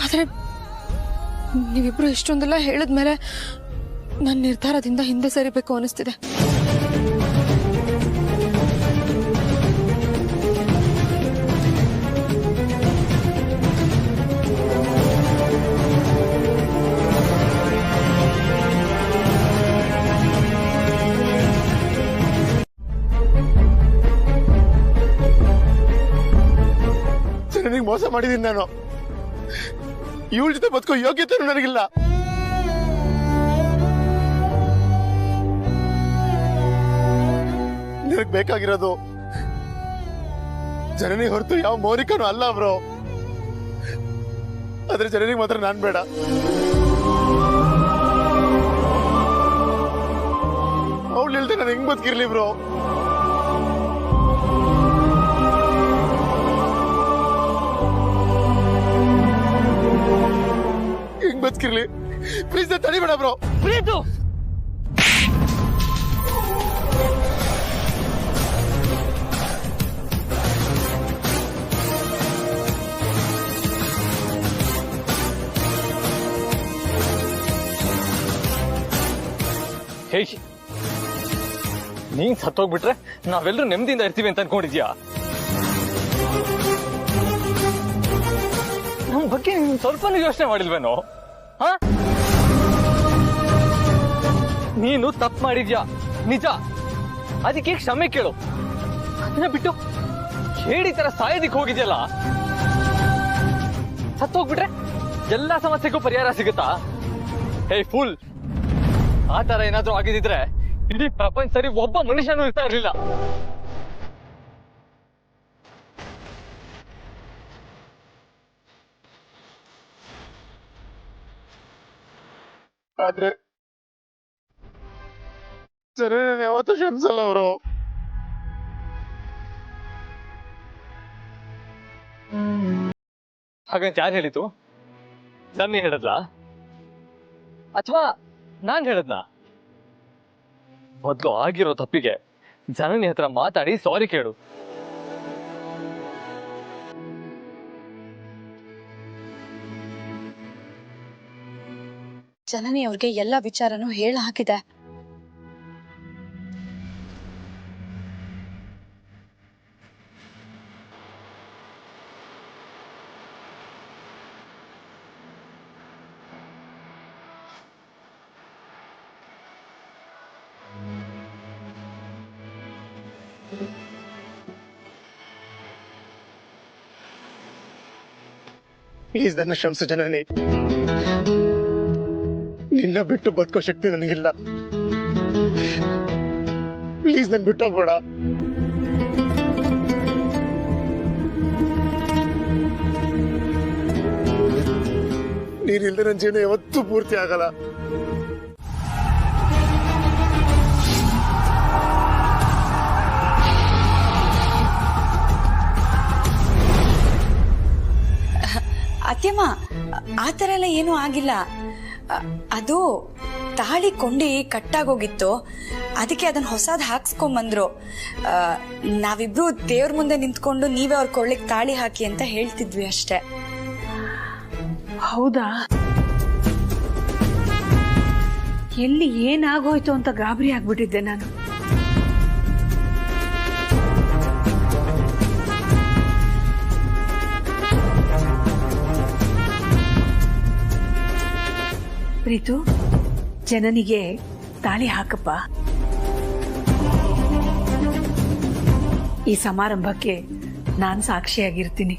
ಆದ್ರೆ ನೀವಿಬ್ರು ಇಷ್ಟೊಂದೆಲ್ಲ ಹೇಳಿದ್ಮೇಲೆ ನನ್ನ ನಿರ್ಧಾರದಿಂದ ಹಿಂದೆ ಸರಿಬೇಕು ಅನಿಸ್ತಿದೆ. ಜನನಿಗೆ ಮೋಸ ಮಾಡಿದೀನಿ ನಾನು. ಇವಳ ಜೊತೆ ಬದುಕೋ ಯೋಗ್ಯತೆ ನನಗಿಲ್ಲ. ನನಗ್ ಬೇಕಾಗಿರೋದು ಜನನಿ ಹೊರತು ಯಾವ ಮೌನಿಕನೂ ಅಲ್ಲ ಬ್ರೋ. ಆದ್ರೆ ಜನನಿಗೆ ಮಾತ್ರ ನಾನ್ ಬೇಡ. ಅವಳು ಇಲ್ದೆ ನಾನು ಹೆಂಗ್ ಬದುಕಿರ್ಲಿ ಬ್ರೋ? ಹೆಂಗ್ ಬದುಕಿರ್ಲಿ? ಪ್ಲೀಸ್ ತಡಿಬೇಡ ಬ್ರೋ. ಪ್ರೀತು ಹೇ, ನೀನ್ ಸತ್ತೋಗ್ಬಿಟ್ರೆ ನಾವೆಲ್ಲರೂ ನೆಮ್ಮದಿಯಿಂದ ಇರ್ತೀವಿ ಅಂತ ಅನ್ಕೊಂಡಿದ್ಯಾ? ನಮ್ ಬಗ್ಗೆ ನೀನ್ ಸ್ವಲ್ಪನೂ ಯೋಚನೆ ಮಾಡಿಲ್ವೇನೋ? ನೀನು ತಪ್ಪು ಮಾಡಿದ್ಯಾ ನಿಜ, ಅದಕ್ಕೆ ಕ್ಷಮೆ ಕೇಳು. ಅದನ್ನ ಬಿಟ್ಟು ಹೇಳಿ ತರ ಸಾಯೋದಿಕ್ ಹೋಗಿದ್ಯಲ್ಲ. ಸತ್ತೋಗ್ಬಿಟ್ರೆ ಎಲ್ಲಾ ಸಮಸ್ಯೆಗೂ ಪರಿಹಾರ ಸಿಗುತ್ತಾ? ಹೇ ಫುಲ್, ಆ ತರ ಏನಾದ್ರೂ ಆಗಿದ್ರೆ ಇಡೀ ಪ್ರಪಂಚದಲ್ಲಿ ಒಬ್ಬ ಮನುಷ್ಯನೂ ಇರ್ತಾ ಇರ್ಲಿಲ್ಲ. ಆದ್ರೆ ಸರಿ, ನಾನು ಯಾವತ್ತೂ ಕ್ಷಮಿಸಲ್ಲ ಅವರು. ಹಾಗಂತ ಯಾರು ಹೇಳಿತು? ನನ್ನೇ ಹೇಳದ್ಲಾ ಅಥವಾ ನಾನ್ ಹೇಳದ್ನಾ? ಮೊದ್ಲು ಆಗಿರೋ ತಪ್ಪಿಗೆ ಜನನಿ ಹತ್ರ ಮಾತಾಡಿ ಸಾರಿ ಕೇಳು. ಜನನಿ ಅವ್ರಿಗೆ ಎಲ್ಲ ವಿಚಾರನೂ ಹೇಳ ಹಾಕಿದೆ. ಪ್ಲೀಸ್ ನನ್ನ ಕ್ಷಮಿಸು ಜನನಿ. ನಿನ್ನ ಬಿಟ್ಟು ಬದುಕೋ ಶಕ್ತಿ ನನಗಿಲ್ಲ. ಪ್ಲೀಸ್ ನನ್ ಬಿಟ್ಟು ಹೋಗ್ಬೇಡ. ನೀನಿಲ್ದೆ ನನ್ನ ಜೀವನ ಯಾವತ್ತೂ ಪೂರ್ತಿ ಆಗಲ್ಲ. ಅತ್ಯಮ್ಮ, ಆ ಥರ ಎಲ್ಲ ಏನೂ ಆಗಿಲ್ಲ. ಅದು ತಾಳಿ ಕೊಂಡಿ ಕಟ್ಟಾಗೋಗಿತ್ತು, ಅದಕ್ಕೆ ಅದನ್ನ ಹೊಸದ್ ಹಾಕ್ಸ್ಕೊಂಬಂದ್ರು. ನಾವಿಬ್ರು ದೇವ್ರ ಮುಂದೆ ನಿಂತ್ಕೊಂಡು ನೀವೇ ಅವ್ರ ಕೊಳ್ಳಿಗೆ ತಾಳಿ ಹಾಕಿ ಅಂತ ಹೇಳ್ತಿದ್ವಿ ಅಷ್ಟೇ. ಹೌದಾ? ಎಲ್ಲಿ ಏನಾಗೋಯ್ತು ಅಂತ ಗಾಬರಿ ಆಗ್ಬಿಟ್ಟಿದ್ದೆ ನಾನು. ಪ್ರೀತು, ಜನನಿಗೆ ತಾಳಿ ಹಾಕಪ್ಪ. ಈ ಸಮಾರಂಭಕ್ಕೆ ನಾನ್ ಸಾಕ್ಷಿಯಾಗಿರ್ತೀನಿ.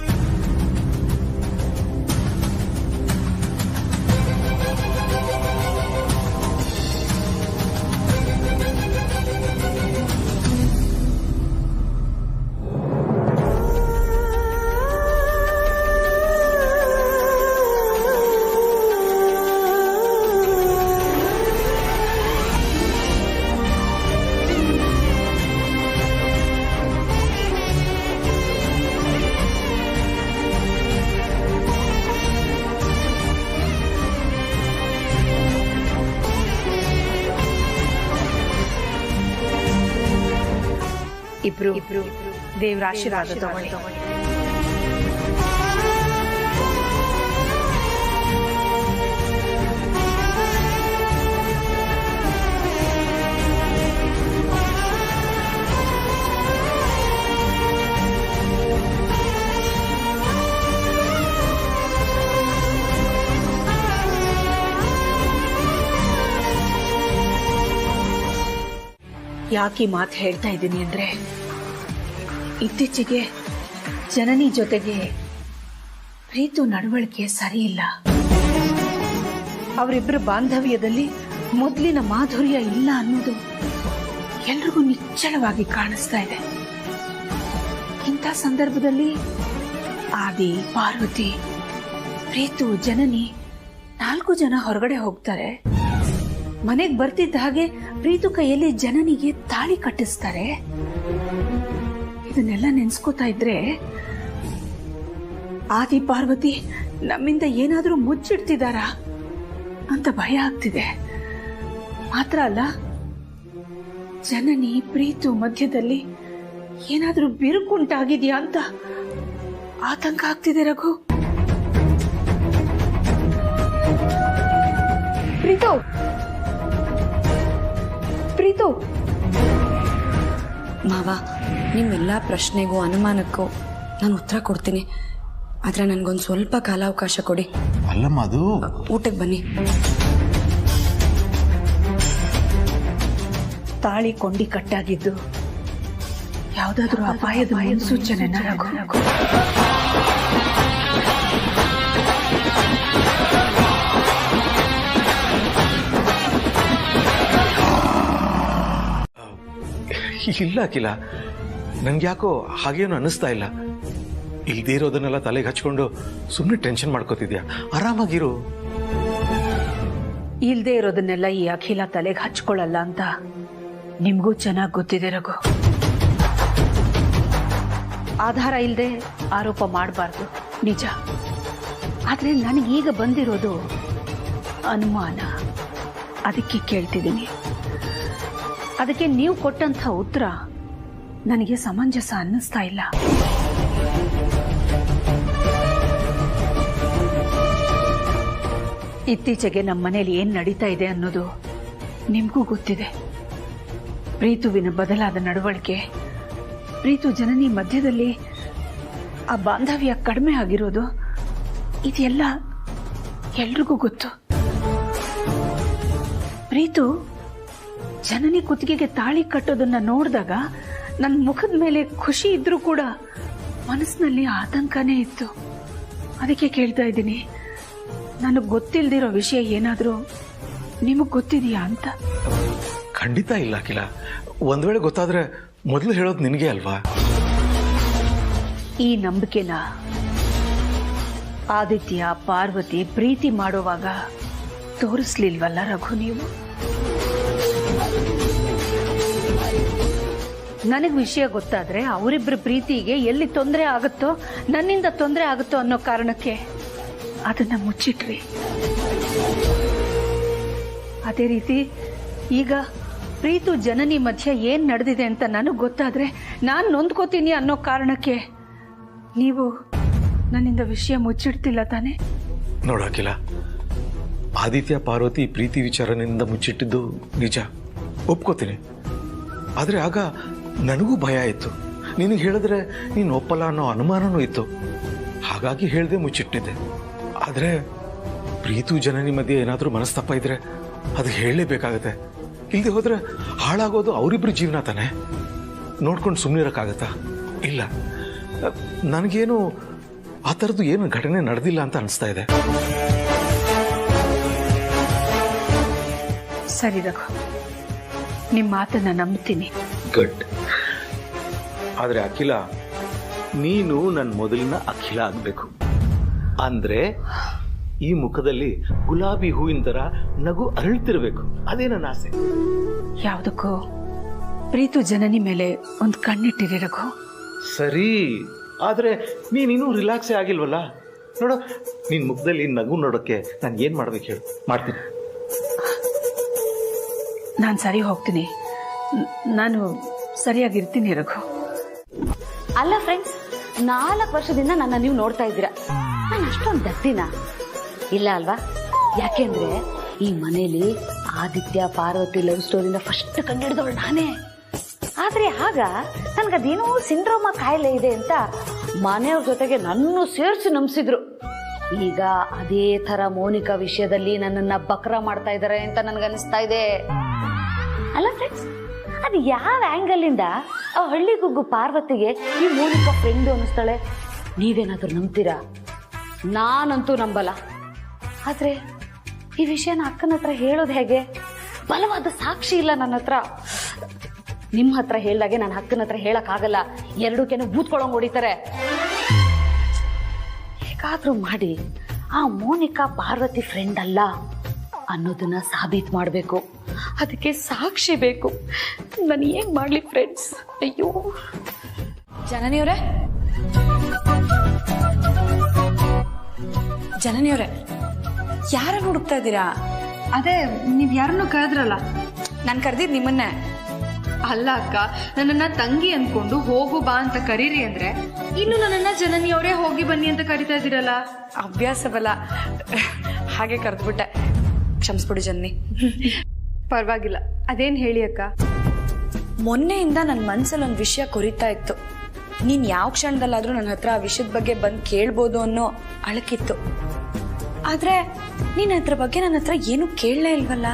ಇಬ್ರು ದೇವರ ಆಶೀರ್ವಾದ ತಗೊಳ್ಳಿ. ಯಾಕೆ ಮಾತು ಹೇಳ್ತಾ ಇದ್ದೀನಿ ಅಂದ್ರೆ, ಇತ್ತೀಚೆಗೆ ಜನನಿ ಜೊತೆಗೆ ಪ್ರೀತು ನಡವಳಿಕೆ ಸರಿ ಇಲ್ಲ. ಅವರಿಬ್ಬರ ಬಾಂಧವ್ಯದಲ್ಲಿ ಮೊದಲಿನ ಮಾಧುರ್ಯ ಇಲ್ಲ ಅನ್ನೋದು ಎಲ್ರಿಗೂ ನಿಚ್ಚಳವಾಗಿ ಕಾಣಿಸ್ತಾ ಇದೆ. ಇಂಥ ಸಂದರ್ಭದಲ್ಲಿ ಆದಿ, ಪಾರ್ವತಿ, ಪ್ರೀತು, ಜನನಿ 4 ಜನ ಹೊರಗಡೆ ಹೋಗ್ತಾರೆ. ಮನೆಗೆ ಬರ್ತಿದ್ದ ಹಾಗೆ ಪ್ರೀತು ಕೈಯಲ್ಲಿ ಜನನಿಗೆ ತಾಳಿ ಕಟ್ಟಿಸ್ತಾರೆ. ಇದನ್ನೆಲ್ಲ ನೆನ್ಸ್ಕೋತಾ ಇದ್ರೆ ಆದಿ, ಪಾರ್ವತಿ ನಮ್ಮಿಂದ ಏನಾದ್ರೂ ಮುಚ್ಚಿಡ್ತಿದಾರಾ ಅಂತ ಭಯ ಆಗ್ತಿದೆ. ಮಾತ್ರ ಅಲ್ಲ, ಜನನಿ ಪ್ರೀತು ಮಧ್ಯದಲ್ಲಿ ಏನಾದ್ರೂ ಬಿರುಕುಂಟಾಗಿದ್ಯಾ ಅಂತ ಆತಂಕ ಆಗ್ತಿದೆ ರಘು. ಪ್ರೀತು ಪ್ರೀತು ಮಾವ, ನಿಮ್ಮೆಲ್ಲ ಪ್ರಶ್ನೆಗೂ ಅನುಮಾನಕ್ಕೂ ನಾನು ಉತ್ತರ ಕೊಡ್ತೀನಿ. ಆದ್ರೆ ನನ್ಗೊಂದು ಸ್ವಲ್ಪ ಕಾಲಾವಕಾಶ ಕೊಡಿ. ಅಲ್ಲಮ್ಮ, ಅದು ಊಟಕ್ಕೆ ಬನ್ನಿ. ತಾಳಿ ಕೊಂಡಿ ಕಟ್ಟಾಗಿದ್ದು ಯಾವ್ದಾದ್ರೂ ಅಪಾಯದ ಮುನ್ಸೂಚನೆನ ರಘು? ಇಲ್ಲ ಅಖಿಲ, ನನ್ಗೆ ಯಾಕೋ ಹಾಗೇನು ಅನ್ನಿಸ್ತಾ ಇಲ್ಲ. ಇಲ್ದೇ ಇರೋದನ್ನೆಲ್ಲ ತಲೆಗೆ ಹಚ್ಕೊಂಡು ಸುಮ್ಮನೆ ಟೆನ್ಷನ್ ಮಾಡ್ಕೋತಿದ್ಯಾ? ಆರಾಮಾಗಿರು. ಇಲ್ದೇ ಇರೋದನ್ನೆಲ್ಲ ಈ ಅಖಿಲ ತಲೆಗೆ ಹಚ್ಕೊಳ್ಳಲ್ಲ ಅಂತ ನಿಮ್ಗೂ ಚೆನ್ನಾಗಿ ಗೊತ್ತಿದೆ ರಘು. ಆಧಾರ ಇಲ್ಲದೆ ಆರೋಪ ಮಾಡಬಾರ್ದು, ನಿಜ. ಆದ್ರೆ ನನಗೀಗ ಬಂದಿರೋದು ಅನುಮಾನ. ಅದಕ್ಕೆ ಕೇಳ್ತಿದ್ದೀನಿ. ಅದಕ್ಕೆ ನೀವು ಕೊಟ್ಟಂಥ ಉತ್ತರ ನನಗೆ ಸಮಂಜಸ ಅನ್ನಿಸ್ತಾ ಇಲ್ಲ. ಇತ್ತೀಚೆಗೆ ನಮ್ಮ ಮನೇಲಿ ಏನ್ ನಡೀತಾ ಇದೆ ಅನ್ನೋದು ನಿಮ್ಗೂ ಗೊತ್ತಿದೆ. ಪ್ರೀತುವಿನ ಬದಲಾದ ನಡವಳಿಕೆ, ಪ್ರೀತು ಜನನಿ ಮಧ್ಯದಲ್ಲಿ ಆ ಬಾಂಧವ್ಯ ಕಡಿಮೆ ಆಗಿರೋದು, ಇದೆಲ್ಲ ಎಲ್ರಿಗೂ ಗೊತ್ತು. ಪ್ರೀತು ಜನನಿ ಕುತ್ತಿಗೆಗೆ ತಾಳಿ ಕಟ್ಟೋದನ್ನ ನೋಡಿದಾಗ ನನ್ನ ಮುಖದ ಮೇಲೆ ಖುಷಿ ಇದ್ರೂ ಕೂಡ ಮನಸ್ಸಿನಲ್ಲಿ ಆತಂಕನೇ ಇತ್ತು. ಅದಕ್ಕೆ ಕೇಳ್ತಾ ಇದ್ದೀನಿ, ನನಗೆ ಗೊತ್ತಿಲ್ದಿರೋ ವಿಷಯ ಏನಾದರೂ ನಿಮಗ್ ಗೊತ್ತಿದೆಯಾ ಅಂತ. ಖಂಡಿತ ಇಲ್ಲ ಅಖಿಲ. ಒಂದ್ ವೇಳೆ ಗೊತ್ತಾದ್ರೆ ಮೊದಲು ಹೇಳೋದು ನಿನಗೆ ಅಲ್ವಾ? ಈ ನಂಬಿಕೆನ ಆದಿತ್ಯ, ಪಾರ್ವತಿ ಪ್ರೀತಿ ಮಾಡುವಾಗ ತೋರಿಸ್ಲಿಲ್ವಲ್ಲ ರಘು ನೀವು? ನನಗ್ ವಿಷಯ ಗೊತ್ತಾದ್ರೆ ಅವರಿಬ್ಬರ ಪ್ರೀತಿಗೆ ಎಲ್ಲಿ ತೊಂದರೆ ಆಗುತ್ತೋ, ನನ್ನಿಂದ ತೊಂದರೆ ಆಗುತ್ತೋ ಅನ್ನೋ ಕಾರಣಕ್ಕೆ ಅದನ್ನ ಮುಚ್ಚಿಟ್ರಿ. ಅದೇ ರೀತಿ ಈಗ ಪ್ರೀತು ಜನನಿ ಮಧ್ಯ ಏನ್ ನಡೆದಿದೆ ಅಂತ ನನಗ್ ಗೊತ್ತಾದ್ರೆ ನಾನು ನೊಂದ್ಕೋತೀನಿ ಅನ್ನೋ ಕಾರಣಕ್ಕೆ ನೀವು ನನ್ನಿಂದ ವಿಷಯ ಮುಚ್ಚಿಡ್ತಿಲ್ಲ ತಾನೆ? ನೋಡಾಕಿಲ್ಲ, ಆದಿತ್ಯ ಪಾರ್ವತಿ ಪ್ರೀತಿ ವಿಚಾರನಿಂದ ಮುಚ್ಚಿಟ್ಟಿದ್ದು ನಿಜ, ಒಪ್ಕೋತೀನಿ. ಆದ್ರೆ ಆಗ ನನಗೂ ಭಯ ಇತ್ತು. ನಿನಗೆ ಹೇಳಿದ್ರೆ ನೀನು ಒಪ್ಪಲ್ಲ ಅನ್ನೋ ಅನುಮಾನನೂ ಇತ್ತು. ಹಾಗಾಗಿ ಹೇಳ್ದೆ ಮುಚ್ಚಿಟ್ಟಿದ್ದೆ. ಆದ್ರೆ ಪ್ರೀತು ಜನನಿ ಮಧ್ಯೆ ಏನಾದರೂ ಮನಸ್ತಪ್ಪ ಇದ್ರೆ ಅದು ಹೇಳಲೇಬೇಕಾಗತ್ತೆ. ಇಲ್ಲದೆ ಹೋದ್ರೆ ಹಾಳಾಗೋದು ಅವರಿಬ್ರು ಜೀವನ ತಾನೆ. ನೋಡ್ಕೊಂಡು ಸುಮ್ಮನಿರಕ್ಕಾಗತ್ತಾ? ಇಲ್ಲ, ನನಗೇನು ಆ ಥರದ್ದು ಏನು ಘಟನೆ ನಡೆದಿಲ್ಲ ಅಂತ ಅನಿಸ್ತಾ ಇದೆ. ಸರಿ ರಘು, ನಿಮ್ಮ ಮಾತನ್ನ ನಂಬ್ತೀನಿ. ಗುಡ್. ಆದ್ರೆ ಅಖಿಲ, ನೀನು ನನ್ನ ಮೊದಲಿನ ಅಖಿಲ ಆಗ್ಬೇಕು. ಅಂದ್ರೆ ಈ ಮುಖದಲ್ಲಿ ಗುಲಾಬಿ ಹೂವಿನ ತರ ನಗು ಅರಳ್ತಿರ್ಬೇಕು. ಅದೇ ನನ್ನ ಆಸೆ. ಯಾವುದಕ್ಕೂ ಪ್ರೀತು ಜನನಿ ಮೇಲೆ ಒಂದು ಕಣ್ಣಿಟ್ಟಿರಿ ರಘು. ಸರಿ, ಆದ್ರೆ ನೀನಿನ್ನೂ ರಿಲ್ಯಾಕ್ಸೇ ಆಗಿಲ್ವಲ್ಲ? ನೋಡು, ನಿನ್ ಮುಖದಲ್ಲಿ ನಗು ನೋಡೋಕೆ ನಾನು ಏನ್ ಮಾಡ್ಬೇಕು ಹೇಳು? ಮಾಡ್ತೀನಿ. ನಾನು ಸರಿ ಹೋಗ್ತೀನಿ. ನಾನು ಸರಿಯಾಗಿರ್ತೀನಿ ರಘು. ಅಲ್ಲ ಫ್ರೆಂಡ್ಸ್, 4 ವರ್ಷದಿಂದ ನನ್ನ ನೀವು ನೋಡ್ತಾ ಇದ್ದೀರಾ. ನಾನು ಅಷ್ಟೊಂದು ದಡ್ಡಿನ ಇಲ್ಲ ಅಲ್ವಾ? ಯಾಕೆಂದ್ರೆ ಈ ಮನೇಲಿ ಆದಿತ್ಯ ಪಾರ್ವತಿ ಲವ್ ಸ್ಟೋರಿಯಿಂದ ಫಸ್ಟ್ ಕಂಡಿಡಿದವಳು ನಾನೇ. ಆದ್ರೆ ಆಗ ನನ್ಗದೇನೋ ಸಿಂಡ್ರೋಮ ಕಾಯಿಲೆ ಇದೆ ಅಂತ ಮನೆಯವ್ರ ಜೊತೆಗೆ ನನ್ನೂ ಸೇರಿಸಿ ನಂಬಿಸಿದ್ರು. ಈಗ ಅದೇ ತರ ಮೋನಿಕಾ ವಿಷಯದಲ್ಲಿ ನನ್ನನ್ನ ಬಕ್ರ ಮಾಡ್ತಾ ಇದ್ದಾರೆ ಅಂತ ನನ್ಗನ್ನಿಸ್ತಾ ಇದೆ. ಅಲ್ಲ ಫ್ರೆಂಡ್ಸ್, ಅದು ಯಾವ ಆಂಗಲ್ ಇಂದ ಆ ಹಳ್ಳಿ ಗುಗ್ಗು ಪಾರ್ವತಿಗೆ ಈ ಮೋನಿಕಾ ಫ್ರೆಂಡ್ ಅನ್ನಿಸ್ತಾಳೆ? ನೀವೇನಾದ್ರೂ ನಂಬ್ತೀರಾ? ನಾನಂತೂ ನಂಬಲ್ಲ. ಆದ್ರೆ ಈ ವಿಷಯನ ಅಕ್ಕನ ಹತ್ರ ಹೇಳೋದು ಹೇಗೆ? ಬಲವಾದ ಸಾಕ್ಷಿ ಇಲ್ಲ ನನ್ನ ಹತ್ರ. ನಿಮ್ಮ ಹತ್ರ ಹೇಳ್ದಾಗೆ ನನ್ನ ಅಕ್ಕನ ಹತ್ರ ಹೇಳಕ್ಕಾಗಲ್ಲ. ಎರಡಕ್ಕೇನು ಬೂತ್ಕೊಳ್ಳೋಂಗ್ ಹೊಡಿತಾರೆ. ಹೇಗಾದ್ರೂ ಮಾಡಿ ಆ ಮೋನಿಕಾ ಪಾರ್ವತಿ ಫ್ರೆಂಡ್ ಅಲ್ಲ ಅನ್ನೋದನ್ನ ಸಾಬೀತು ಮಾಡಬೇಕು. ಅದಕ್ಕೆ ಸಾಕ್ಷಿ ಬೇಕು. ನಾನು ಏನ್ ಮಾಡ್ಲಿ ಫ್ರೆಂಡ್ಸ್? ಅಯ್ಯೋ ಜನನಿಯವರೇ, ಜನನಿಯವರೇ, ಯಾರನ್ನು ಹುಡುಕ್ತಾ ಇದ್ದೀರಾ? ಅದೇ ನೀವ್ ಯಾರನ್ನು ಕರೆದ್ರಲ್ಲ. ನಾನು ಕರೆದಿದ್ದು ನಿಮ್ಮನ್ನೇ. ಅಲ್ಲ ಅಕ್ಕ, ನನ್ನನ್ನ ತಂಗಿ ಅನ್ಕೊಂಡು ಹೋಗು ಬಾ ಅಂತ ಕರೀರಿ ಅಂದ್ರೆ ಇನ್ನು ನನ್ನನ್ನ ಜನನಿಯವರೇ ಹೋಗಿ ಬನ್ನಿ ಅಂತ ಕರಿತಾ ಇದ್ದೀರಲ್ಲ. ಅಭ್ಯಾಸ ಬಲ, ಹಾಗೆ ಕರೆದ್ಬಿಟ್ಟೆ. ಕ್ಷಮಿಸ್ಬಿಡು ಜನನಿ. ಪರವಾಗಿಲ್ಲ, ಅದೇನ್ ಹೇಳಿ ಅಕ್ಕ. ಮೊನ್ನೆಯಿಂದ ನನ್ನ ಮನ್ಸಲ್ಲಿ ಒಂದು ವಿಷಯ ಕೊರಿತಾ ಇತ್ತು. ನೀನ್ ಯಾವ ಕ್ಷಣದಲ್ಲಾದ್ರೂ ನನ್ನ ಹತ್ರ ಆ ವಿಷಯದ ಬಗ್ಗೆ ಬಂದು ಕೇಳ್ಬೋದು ಅನ್ನೋ ಅಳಕಿತ್ತು. ಆದ್ರೆ ನೀನ್ ಅದ್ರ ಬಗ್ಗೆ ನನ್ನ ಹತ್ರ ಏನು ಕೇಳಲೇ ಇಲ್ವಲ್ಲ.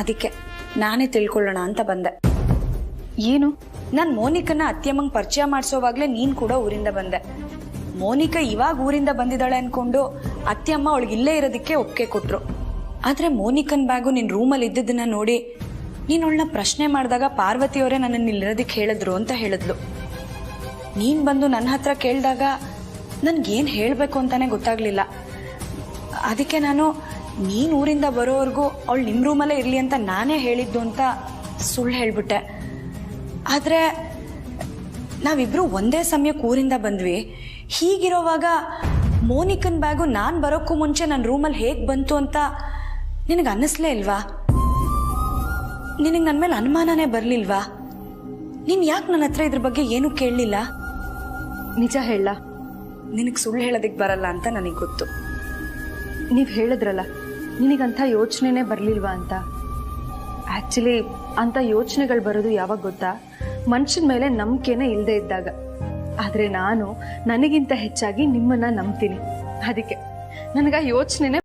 ಅದಕ್ಕೆ ನಾನೇ ತಿಳ್ಕೊಳ್ಳೋಣ ಅಂತ ಬಂದೆ. ಏನು? ನಾನು ಮೋನಿಕನ್ನ ಅತ್ಯಮ್ಮಂಗ್ ಪರಿಚಯ ಮಾಡಿಸೋವಾಗ್ಲೇ ನೀನ್ ಕೂಡ ಊರಿಂದ ಬಂದೆ. ಮೋನಿಕಾ ಇವಾಗ ಊರಿಂದ ಬಂದಿದ್ದಾಳೆ ಅನ್ಕೊಂಡು ಅತ್ಯಮ್ಮ ಅವಳಿಗೆ ಇಲ್ಲೇ ಇರೋದಕ್ಕೆ ಒಪ್ಪಿಗೆ ಕೊಟ್ರು. ಆದ್ರೆ ಮೋನಿಕನ್ ಬ್ಯಾಗು ನಿನ್ ರೂಮಲ್ಲಿ ಇದ್ದದನ್ನ ನೋಡಿ ನೀನ್ ಅವಳನ್ನ ಪ್ರಶ್ನೆ ಮಾಡಿದಾಗ ಪಾರ್ವತಿಯವರೇ ನನ್ನನ್ನು ಇಲ್ಲಿರೋದಕ್ಕೆ ಹೇಳಿದ್ರು ಅಂತ ಹೇಳಿದ್ಲು. ನೀನ್ ಬಂದು ನನ್ನ ಹತ್ರ ಕೇಳಿದಾಗ ನನ್ಗೇನು ಹೇಳಬೇಕು ಅಂತಾನೆ ಗೊತ್ತಾಗ್ಲಿಲ್ಲ. ಅದಕ್ಕೆ ನಾನು ನೀನ್ ಊರಿಂದ ಬರೋವರೆಗೂ ಅವಳು ನಿಮ್ಮ ರೂಮಲ್ಲೇ ಇರಲಿ ಅಂತ ನಾನೇ ಹೇಳಿದ್ದು ಅಂತ ಸುಳ್ಳು ಹೇಳ್ಬಿಟ್ಟೆ. ಆದ್ರೆ ನಾವಿಬ್ರು ಒಂದೇ ಸಮಯಕ್ಕೆ ಊರಿಂದ ಬಂದ್ವಿ. ಹೀಗಿರೋವಾಗ ಮೋನಿಕನ್ ಬ್ಯಾಗು ನಾನು ಬರೋಕ್ಕೂ ಮುಂಚೆ ನನ್ನ ರೂಮಲ್ಲಿ ಹೇಗೆ ಬಂತು ಅಂತ ನಿನಗೆ ಅನ್ನಿಸ್ಲೇ ಇಲ್ವಾ? ನಿನಗೆ ನನ್ನ ಮೇಲೆ ಅನುಮಾನನೇ ಬರಲಿಲ್ವಾ? ನೀನು ಯಾಕೆ ನನ್ನ ಹತ್ರ ಇದ್ರ ಬಗ್ಗೆ ಏನೂ ಕೇಳಲಿಲ್ಲ? ನಿಜ ಹೇಳ, ನಿನಗೆ ಸುಳ್ಳು ಹೇಳೋದಕ್ಕೆ ಬರಲ್ಲ ಅಂತ ನನಗೆ ಗೊತ್ತು. ನೀವು ಹೇಳಿದ್ರಲ್ಲ ನಿನಗಂಥ ಯೋಚನೆನೇ ಬರಲಿಲ್ವಾ ಅಂತ. ಆ್ಯಕ್ಚುಲಿ ಅಂಥ ಯೋಚನೆಗಳು ಬರೋದು ಯಾವಾಗ ಗೊತ್ತಾ? ಮನುಷ್ಯನ ಮೇಲೆ ನಂಬಿಕೆನೇ ಇಲ್ಲದೆ ಇದ್ದಾಗ. ಆದರೆ ನಾನು ನನಗಿಂತ ಹೆಚ್ಚಾಗಿ ನಿಮ್ಮನ್ನ ನಂಬ್ತೀನಿ. ಅದಕ್ಕೆ ನನಗೆ ಯೋಚನೆನೇ